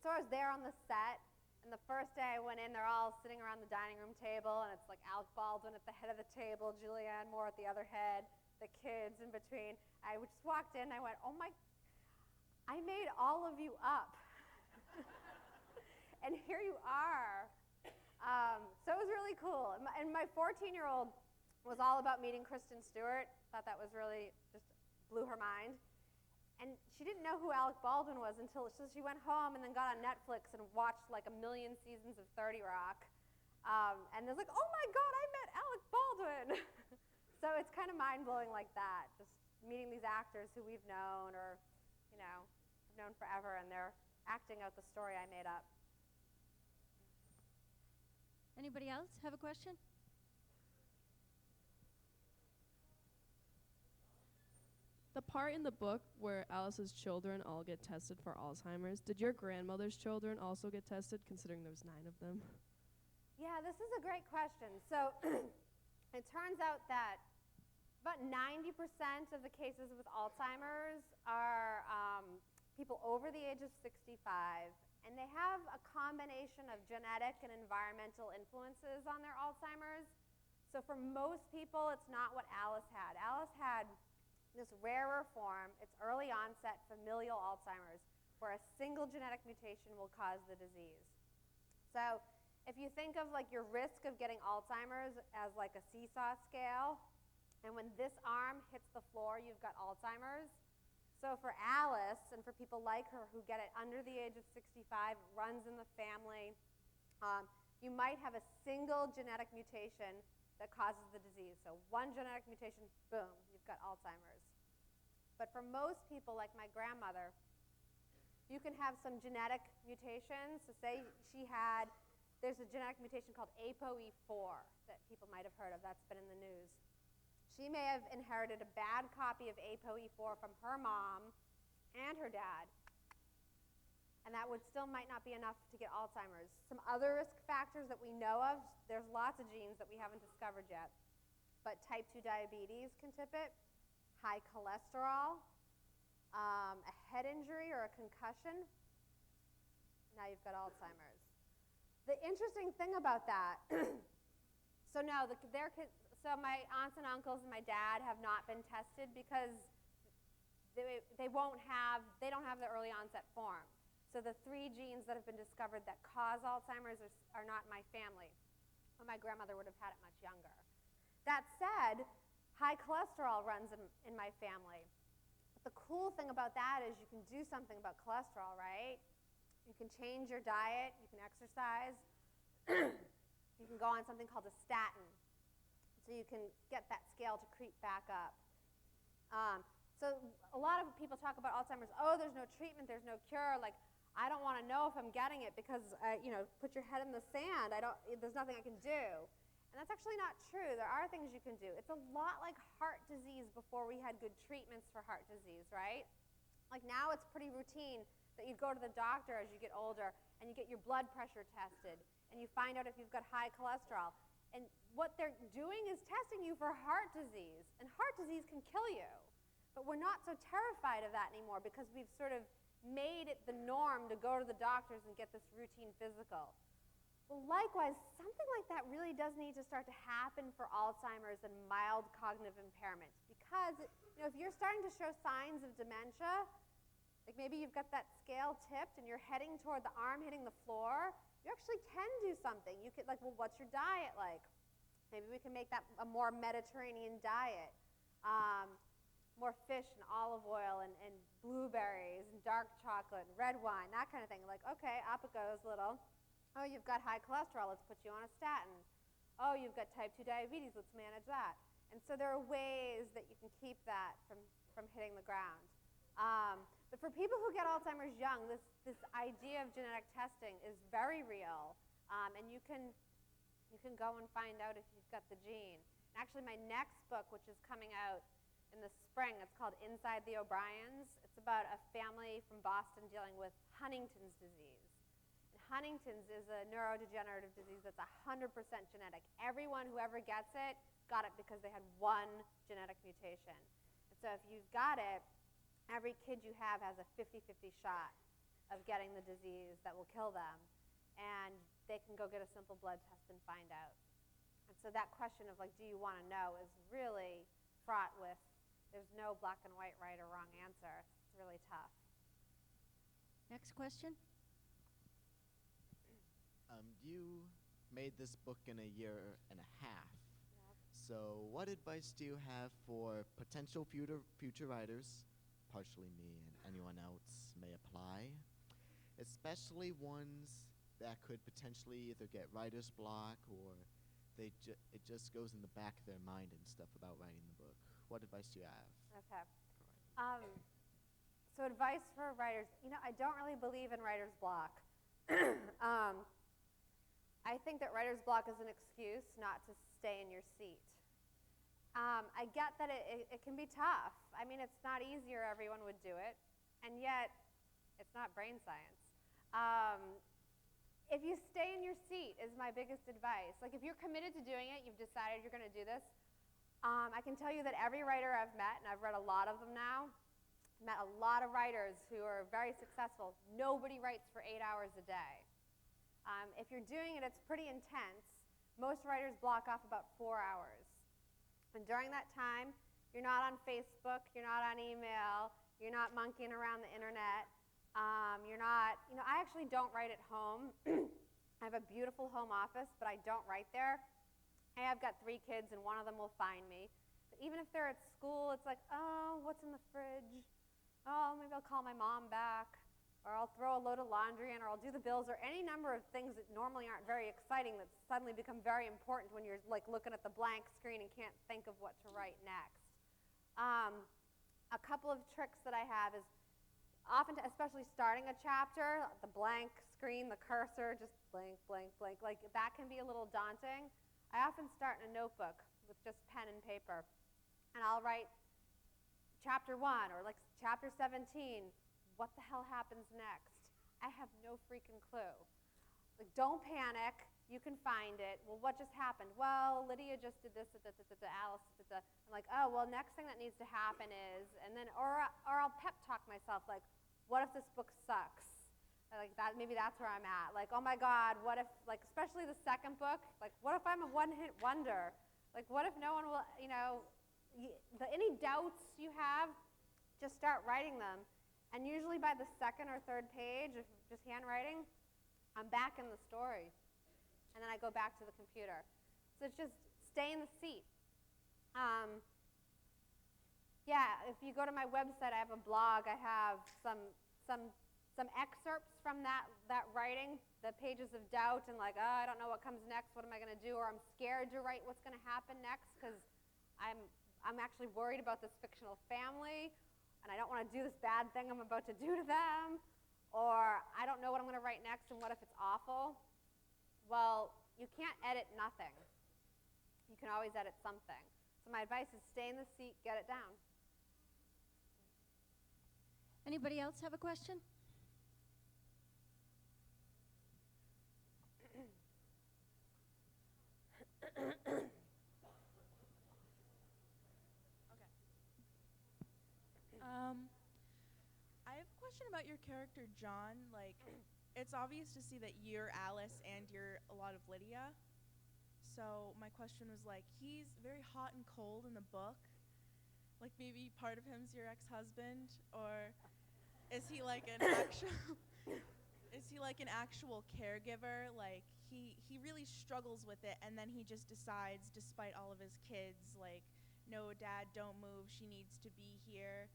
So I was there on the set. And the first day I went in, they're all sitting around the dining room table, and it's like Alec Baldwin at the head of the table, Julianne Moore at the other head, the kids in between. I just walked in, and I went, oh my, I made all of you up. And here you are. cool. And my 14-year-old was all about meeting Kristen Stewart. Thought that was really, just blew her mind. And she didn't know who Alec Baldwin was until she went home and then got on Netflix and watched like 1 million seasons of 30 Rock. And was like, oh my God, I met Alec Baldwin. So it's kind of mind-blowing like that, just meeting these actors who we've known or, have known forever, and they're acting out the story I made up. Anybody else have a question? The part in the book where Alice's children all get tested for Alzheimer's, did your grandmother's children also get tested, considering there was 9 of them? Yeah, this is a great question. So it turns out that about 90% of the cases with Alzheimer's are people over the age of 65, and they have a combination of genetic and environmental influences on their Alzheimer's. So for most people, it's not what Alice had. Alice had this rarer form. It's early onset familial Alzheimer's, where a single genetic mutation will cause the disease. So if you think of like your risk of getting Alzheimer's as like a seesaw scale, and when this arm hits the floor, you've got Alzheimer's. So for Alice, and for people like her who get it under the age of 65, it runs in the family, you might have a single genetic mutation that causes the disease. So one genetic mutation, boom, you've got Alzheimer's. But for most people, like my grandmother, you can have some genetic mutations. So say there's a genetic mutation called ApoE4 that people might have heard of. That's been in the news. She may have inherited a bad copy of ApoE4 from her mom and her dad, and that might not be enough to get Alzheimer's. Some other risk factors that we know of, there's lots of genes that we haven't discovered yet, but type 2 diabetes can tip it, high cholesterol, a head injury or a concussion, now you've got Alzheimer's. The interesting thing about that, so my aunts and uncles and my dad have not been tested because they don't have the early onset form. So the 3 genes that have been discovered that cause Alzheimer's are not in my family. But my grandmother would have had it much younger. That said, high cholesterol runs in my family. But the cool thing about that is you can do something about cholesterol, right? You can change your diet, you can exercise, you can go on something called a statin. So you can get that scale to creep back up. So a lot of people talk about Alzheimer's, there's no treatment, there's no cure. Like, I don't want to know if I'm getting it because, put your head in the sand. There's nothing I can do. And that's actually not true. There are things you can do. It's a lot like heart disease before we had good treatments for heart disease, right? Like now it's pretty routine that you go to the doctor as you get older and you get your blood pressure tested and you find out if you've got high cholesterol. And what they're doing is testing you for heart disease. And heart disease can kill you. But we're not so terrified of that anymore because we've sort of made it the norm to go to the doctors and get this routine physical. Well, likewise, something like that really does need to start to happen for Alzheimer's and mild cognitive impairment. Because if you're starting to show signs of dementia, like maybe you've got that scale tipped and you're heading toward the arm hitting the floor, you actually can do something. You could, what's your diet like? Maybe we can make that a more Mediterranean diet. More fish and olive oil and blueberries and dark chocolate and red wine, that kind of thing. Like, okay, up it goes a little. Oh, you've got high cholesterol, let's put you on a statin. Oh, you've got type 2 diabetes, let's manage that. And so there are ways that you can keep that from hitting the ground. But for people who get Alzheimer's young, this idea of genetic testing is very real. And you can go and find out if you've got the gene. And actually, my next book, which is coming out in the spring, it's called Inside the O'Briens. It's about a family from Boston dealing with Huntington's disease. And Huntington's is a neurodegenerative disease that's 100% genetic. Everyone who ever gets it got it because they had one genetic mutation. And so if you've got it, every kid you have has a 50-50 shot of getting the disease that will kill them. And they can go get a simple blood test and find out. And so that question of, do you want to know is really fraught with, there's no black and white, right or wrong answer. It's really tough. Next question. Do you made this book in a year and a half. So what advice do you have for potential future writers, partially me and anyone else may apply, especially ones that could potentially either get writer's block or it just goes in the back of their mind and stuff about writing the book? What advice do you have? Okay. So advice for writers. I don't really believe in writer's block. I think that writer's block is an excuse not to stay in your seat. I get that it can be tough. I mean, it's not easy or everyone would do it, and yet it's not brain science. If you stay in your seat is my biggest advice. Like, if you're committed to doing it, you've decided you're going to do this, I can tell you that every writer I've met, and I've read a lot of them now, met a lot of writers who are very successful. Nobody writes for 8 hours a day. If you're doing it, it's pretty intense. Most writers block off about 4 hours. And during that time, you're not on Facebook, you're not on email, you're not monkeying around the internet. I actually don't write at home. I have a beautiful home office, but I don't write there. I've got 3 kids, and one of them will find me. But even if they're at school, it's like, oh, what's in the fridge? Oh, maybe I'll call my mom back, or I'll throw a load of laundry in, or I'll do the bills, or any number of things that normally aren't very exciting that suddenly become very important when you're like looking at the blank screen and can't think of what to write next. A couple of tricks that I have is often, especially starting a chapter, the blank screen, the cursor, just blank, blank, blank, like that can be a little daunting. I often start in a notebook with just pen and paper, and I'll write chapter 1 or like chapter 17. What the hell happens next? I have no freaking clue. Like, don't panic. You can find it. Well, what just happened? Well, Lydia just did this, Alice did that. I'm like, oh, well, next thing that needs to happen is, and then, or I'll pep talk myself, like, what if this book sucks? Like that, maybe that's where I'm at. Like, oh my God, what if, like, especially the second book, like, what if I'm a one-hit wonder? Like, what if no one will, any doubts you have, just start writing them. And usually by the second or third page of just handwriting, I'm back in the story. And then I go back to the computer. So it's just stay in the seat. If you go to my website, I have a blog. I have some excerpts from that writing, the pages of doubt and like, oh, I don't know what comes next. What am I going to do? Or I'm scared to write what's going to happen next because I'm actually worried about this fictional family, and I don't want to do this bad thing I'm about to do to them. Or I don't know what I'm going to write next, and what if it's awful? Well, you can't edit nothing. You can always edit something. So my advice is stay in the seat, get it down. Anybody else have a question? I have a question about your character, John. Like, it's obvious to see that you're Alice and you're a lot of Lydia. So my question was like, he's very hot and cold in the book. Like, maybe part of him's your ex-husband, or is he like an actual caregiver? Like, he really struggles with it, and then he just decides, despite all of his kids, like, no, Dad, don't move. She needs to be here.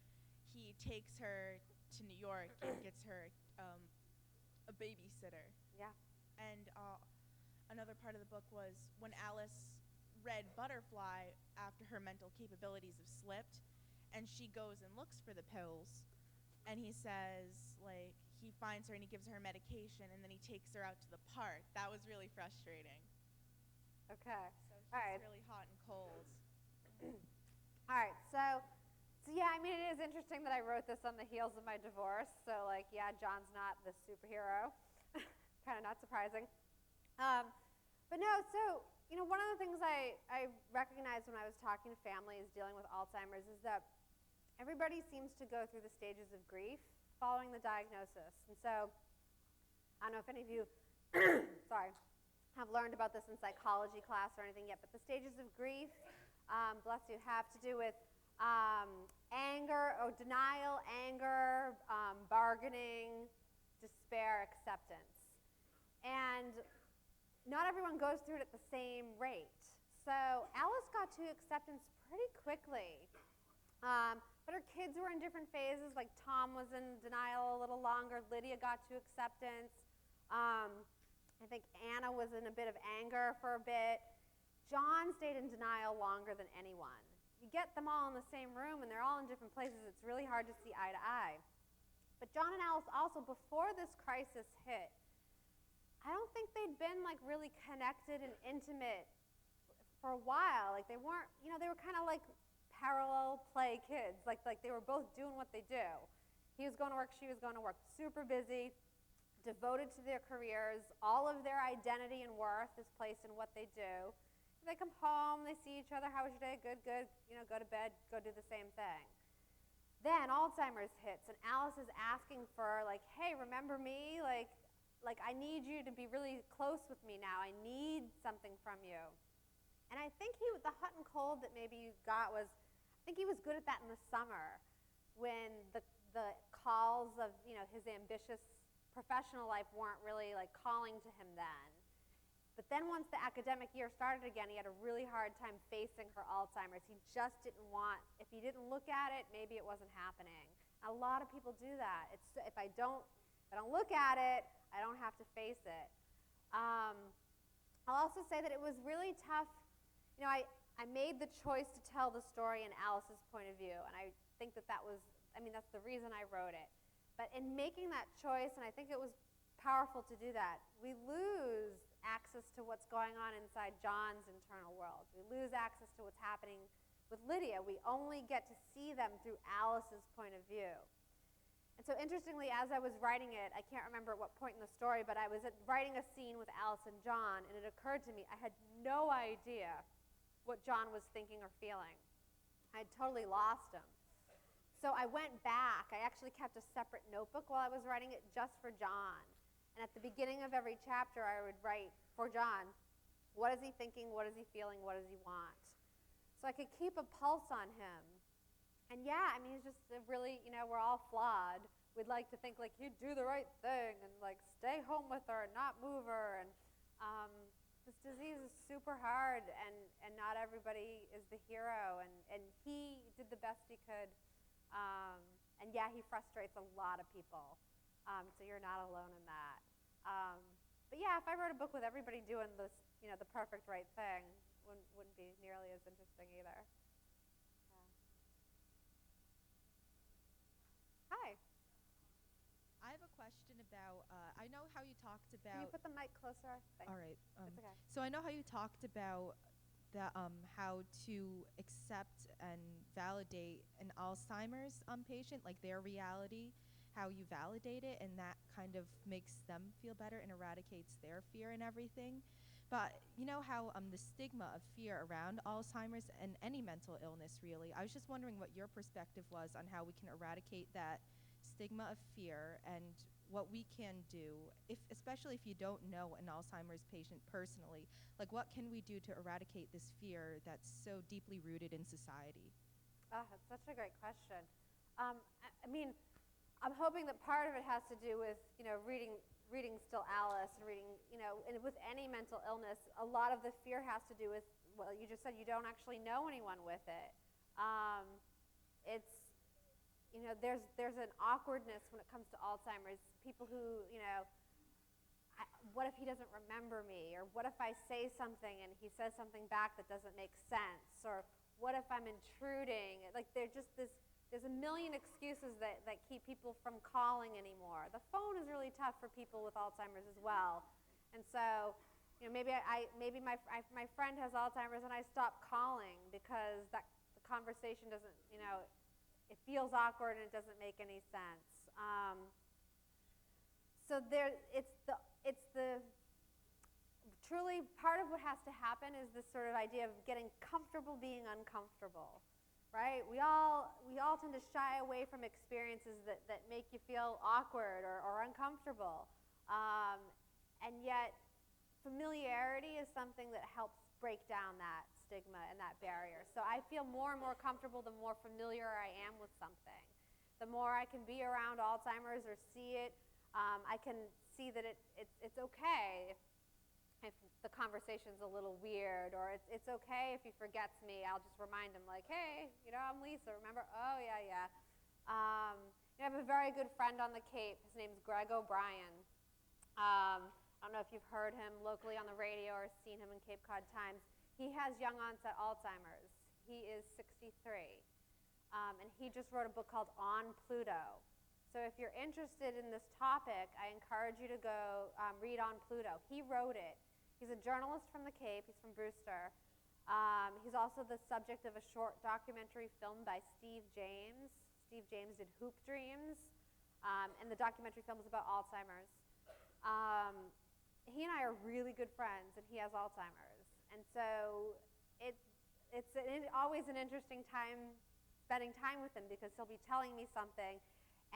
He takes her to New York and gets her a babysitter. Yeah. And another part of the book was when Alice read Butterfly after her mental capabilities have slipped, and she goes and looks for the pills, and he says, like, he finds her and he gives her medication, and then he takes her out to the park. That was really frustrating. Okay. So she's All right. really hot and cold. All right, so yeah, I mean, it is interesting that I wrote this on the heels of my divorce. So, like, yeah, John's not the superhero. Kind of not surprising. But no, so, one of the things I recognized when I was talking to families dealing with Alzheimer's is that everybody seems to go through the stages of grief following the diagnosis. And so, I don't know if any of you, have learned about this in psychology class or anything yet, but the stages of grief, bless you, have to do with anger, denial, anger, bargaining, despair, acceptance. And not everyone goes through it at the same rate. So Alice got to acceptance pretty quickly. But her kids were in different phases, like Tom was in denial a little longer, Lydia got to acceptance. I think Anna was in a bit of anger for a bit. John stayed in denial longer than anyone. You get them all in the same room and they're all in different places, it's really hard to see eye to eye. But John and Alice also, before this crisis hit, I don't think they'd been like really connected and intimate for a while. Like they weren't, they were kind of like parallel play kids. Like they were both doing what they do. He was going to work, she was going to work, super busy, devoted to their careers. All of their identity and worth is placed in what they do. They come home, they see each other, how was your day? Good, good, go to bed, go do the same thing. Then Alzheimer's hits and Alice is asking for like, hey, remember me? Like I need you to be really close with me now. I need something from you. And I think the hot and cold that maybe you got was, I think he was good at that in the summer when the calls of his ambitious professional life weren't really like calling to him then. But then once the academic year started again, he had a really hard time facing her Alzheimer's. He just didn't want, if he didn't look at it, maybe it wasn't happening. A lot of people do that. It's, if I don't look at it, I don't have to face it. I'll also say that it was really tough. I made the choice to tell the story in Alice's point of view, and I think that was, that's the reason I wrote it. But in making that choice, and I think it was powerful to do that, we lose access to what's going on inside John's internal world. We lose access to what's happening with Lydia. We only get to see them through Alice's point of view. And so interestingly, as I was writing it, I can't remember at what point in the story, but I was writing a scene with Alice and John, and it occurred to me, I had no idea what John was thinking or feeling. I had totally lost him. So I went back. I actually kept a separate notebook while I was writing it just for John. And at the beginning of every chapter, I would write for John, what is he thinking, what is he feeling, what does he want? So I could keep a pulse on him. And yeah, he's just really, we're all flawed. We'd like to think like he'd do the right thing and like stay home with her and not move her. And this disease is super hard and not everybody is the hero. And he did the best he could. And yeah, he frustrates a lot of people. So you're not alone in that. But yeah, if I wrote a book with everybody doing this, the perfect right thing, wouldn't be nearly as interesting either. Yeah. Hi. I have a question about, I know how you talked about. Can you put the mic closer? Thanks. All right. It's okay. So I know how you talked about how to accept and validate an Alzheimer's patient, like their reality, how you validate it, and that kind of makes them feel better and eradicates their fear and everything. But you know how the stigma of fear around Alzheimer's and any mental illness, really, I was just wondering what your perspective was on how we can eradicate that stigma of fear and what we can do, especially if you don't know an Alzheimer's patient personally. Like, what can we do to eradicate this fear that's so deeply rooted in society? Oh, that's such a great question. I'm hoping that part of it has to do with, reading Still Alice and reading, and with any mental illness, a lot of the fear has to do with, well, you just said you don't actually know anyone with it. There's an awkwardness when it comes to Alzheimer's. People who, what if he doesn't remember me? Or what if I say something and he says something back that doesn't make sense? Or what if I'm intruding? Like, there's a million excuses that keep people from calling anymore. The phone is really tough for people with Alzheimer's as well. And so, maybe my friend has Alzheimer's and I stop calling because the conversation doesn't, it feels awkward and it doesn't make any sense. So it's the truly part of what has to happen is this sort of idea of getting comfortable being uncomfortable. Right? We all tend to shy away from experiences that make you feel awkward or uncomfortable. And yet, familiarity is something that helps break down that stigma and that barrier. So I feel more and more comfortable the more familiar I am with something. The more I can be around Alzheimer's or see it, I can see that it's okay. if the conversation's a little weird, or it's okay if he forgets me, I'll just remind him, like, hey, I'm Lisa, remember? Oh, yeah, yeah. I have a very good friend on the Cape. His name's Greg O'Brien. I don't know if you've heard him locally on the radio or seen him in Cape Cod Times. He has young onset Alzheimer's. He is 63. And he just wrote a book called On Pluto. So if you're interested in this topic, I encourage you to go read On Pluto. He wrote it. He's a journalist from the Cape. He's from Brewster. He's also the subject of a short documentary film by Steve James. Steve James did Hoop Dreams, and the documentary film is about Alzheimer's. He and I are really good friends, and he has Alzheimer's. And so it's always an interesting time spending time with him, because he'll be telling me something,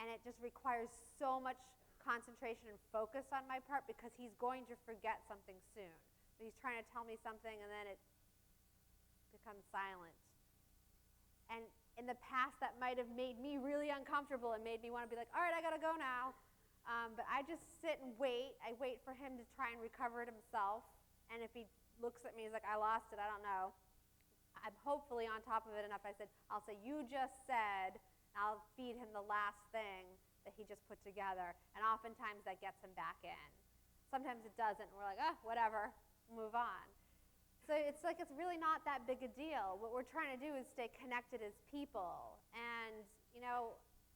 and it just requires so much concentration and focus on my part, because he's going to forget something soon. So he's trying to tell me something, and then it becomes silent. And in the past, that might have made me really uncomfortable and made me want to be like, all right, I got to go now. But I just sit and wait. I wait for him to try and recover it himself. And if he looks at me, he's like, I lost it, I don't know. I'm hopefully on top of it enough. I'll say, you just said, and I'll feed him the last thing that he just put together. And oftentimes that gets him back in. Sometimes it doesn't, and we're like, whatever, move on. So it's like, it's really not that big a deal. What we're trying to do is stay connected as people. And,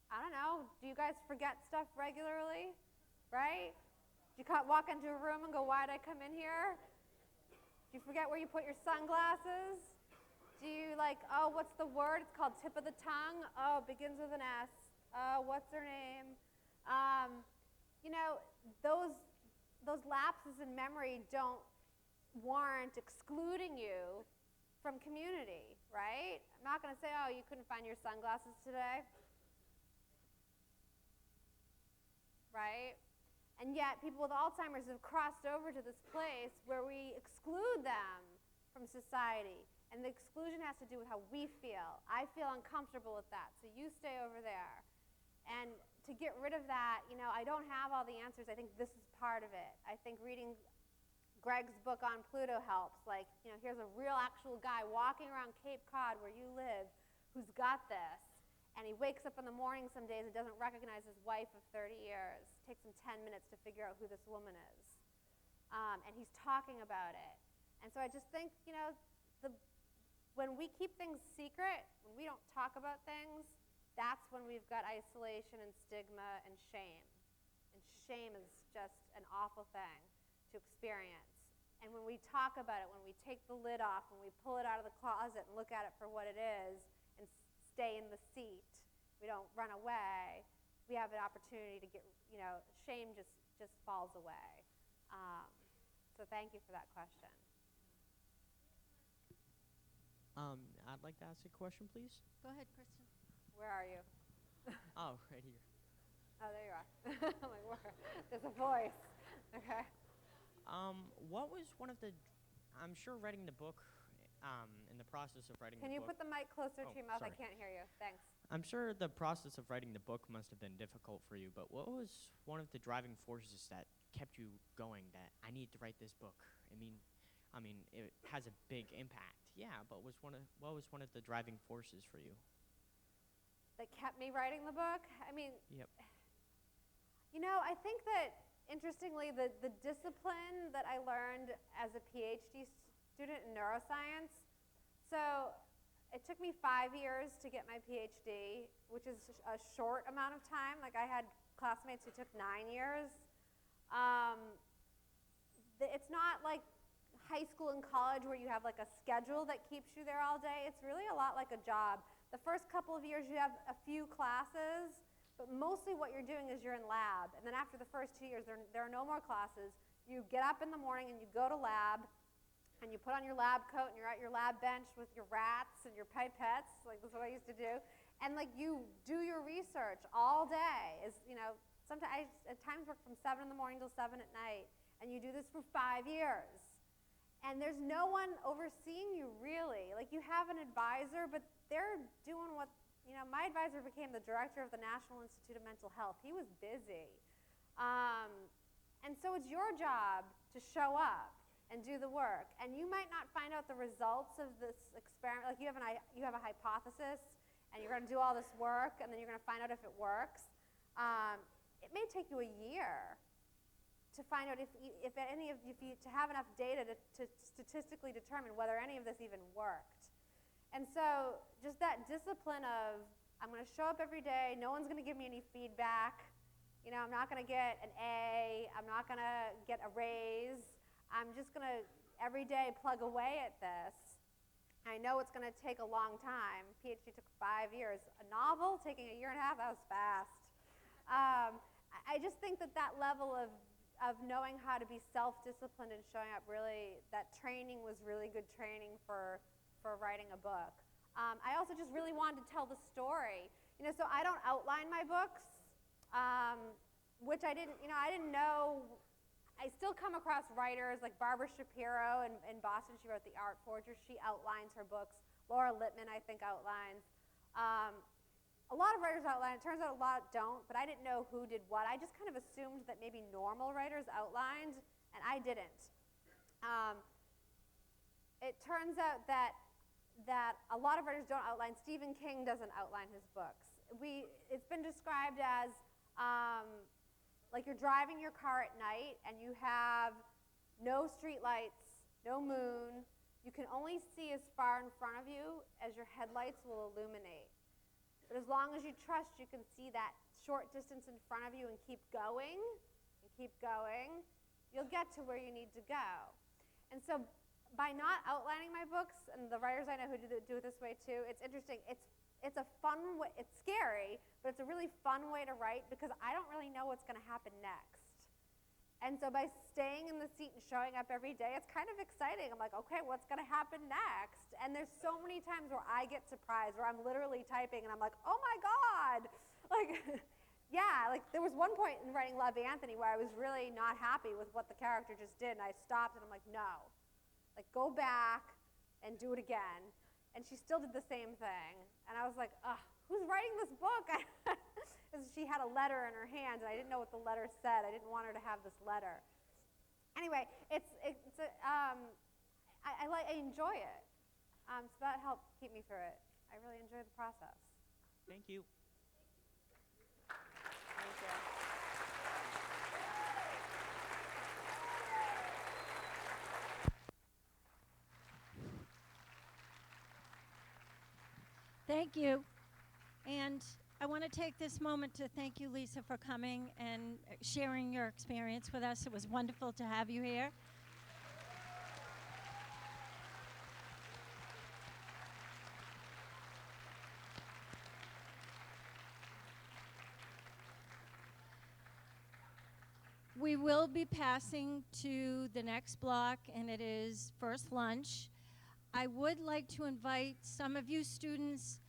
I don't know, do you guys forget stuff regularly, right? Do you walk into a room and go, why'd I come in here? Do you forget where you put your sunglasses? Do you what's the word? It's called tip of the tongue. Oh, it begins with an S. What's her name? Those lapses in memory don't warrant excluding you from community, right? I'm not going to say, you couldn't find your sunglasses today. Right? And yet, people with Alzheimer's have crossed over to this place where we exclude them from society. And the exclusion has to do with how we feel. I feel uncomfortable with that, so you stay over there. And to get rid of that, I don't have all the answers. I think this is part of it. I think reading Greg's book on Pluto helps. Here's a real actual guy walking around Cape Cod where you live who's got this. And he wakes up in the morning some days and doesn't recognize his wife of 30 years. It takes him 10 minutes to figure out who this woman is. And he's talking about it. And so I just think, when we keep things secret, when we don't talk about things, that's when we've got isolation and stigma and shame. And shame is just an awful thing to experience. And when we talk about it, when we take the lid off, when we pull it out of the closet and look at it for what it is, and stay in the seat, we don't run away, we have an opportunity to get, shame just falls away. So thank you for that question. I'd like to ask a question, please. Go ahead, Kristen. Where are you? Oh, right here. Oh, there you are. I'm like, where? There's a voice. Okay. What was one of the, I'm sure writing the book, in the process of writing Can the you book. put the mic closer to your mouth? I Sorry. can't hear you. Thanks. I'm sure the process of writing the book must have been difficult for you, but what was one of the driving forces that kept you going, that I need to write this book? I mean, it has a big impact. Yeah, but what was one of the driving forces for you? That kept me writing the book? Yep. I think that, interestingly, the discipline that I learned as a PhD student in neuroscience, so it took me 5 years to get my PhD, which is a short amount of time. I had classmates who took 9 years. It's not like high school and college where you have a schedule that keeps you there all day. It's really a lot like a job. The first couple of years you have a few classes, but mostly what you're doing is you're in lab. And then after the first 2 years, there are no more classes. You get up in the morning and you go to lab, and you put on your lab coat and you're at your lab bench with your rats and your pipettes, that's what I used to do. And you do your research all day. Sometimes I at times work from 7 in the morning till 7 at night, and you do this for 5 years. And there's no one overseeing you, really. You have an advisor, but they're doing what, my advisor became the director of the National Institute of Mental Health. He was busy. And so it's your job to show up. and do the work. And you might not find out the results of this experiment. Like you have a hypothesis, and you're going to do all this work, and then you're going to find out if it works. It may take you a year to find out if you to have enough data to statistically determine whether any of this even worked. And so just that discipline of, I'm going to show up every day, no one's going to give me any feedback, you know, I'm not going to get an A, I'm not going to get a raise, I'm just going to every day plug away at this. I know it's going to take a long time. PhD took 5 years. A novel taking a year and a half, that was fast. I just think that level of knowing how to be self-disciplined and showing up, really, that training was really good training for writing a book. I also just really wanted to tell the story. You know, so I don't outline my books, which I didn't know. I still come across writers like Barbara Shapiro in Boston. She wrote The Art Forger. She outlines her books. Laura Lippman, I think, outlines. A lot of writers outline. It turns out a lot don't, but I didn't know who did what. I just kind of assumed that maybe normal writers outlined, and I didn't. It turns out that a lot of writers don't outline. Stephen King doesn't outline his books. It's been described as like you're driving your car at night and you have no street lights, no moon. You can only see as far in front of you as your headlights will illuminate. But as long as you trust, you can see that short distance in front of you and keep going, you'll get to where you need to go. And so by not outlining my books, and the writers I know who do it this way too, it's interesting. It's a fun way. It's scary, but it's a really fun way to write because I don't really know what's going to happen next. And so by staying in the seat and showing up every day, it's kind of exciting. I'm like, okay, what's going to happen next? And there's so many times where I get surprised, where I'm literally typing and I'm like, oh my God. Like, yeah, like there was one point in writing Love Anthony where I was really not happy with what the character just did, and I stopped and I'm like, no. Like, go back and do it again. And she still did the same thing. And I was like, ugh, who's writing this book? She had a letter in her hand, and I didn't know what the letter said. I didn't want her to have this letter. Anyway, I enjoy it. So that helped keep me through it. I really enjoy the process. Thank you. Thank you. Thank you. And I want to take this moment to thank you, Lisa, for coming and sharing your experience with us. It was wonderful to have you here. We will be passing to the next block, and it is First Lunch. I would like to invite some of you students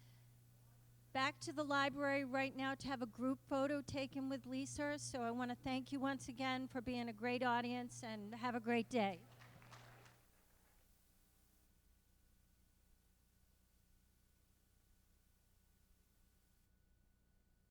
back to the library right now to have a group photo taken with Lisa. So I want to thank you once again for being a great audience, and have a great day.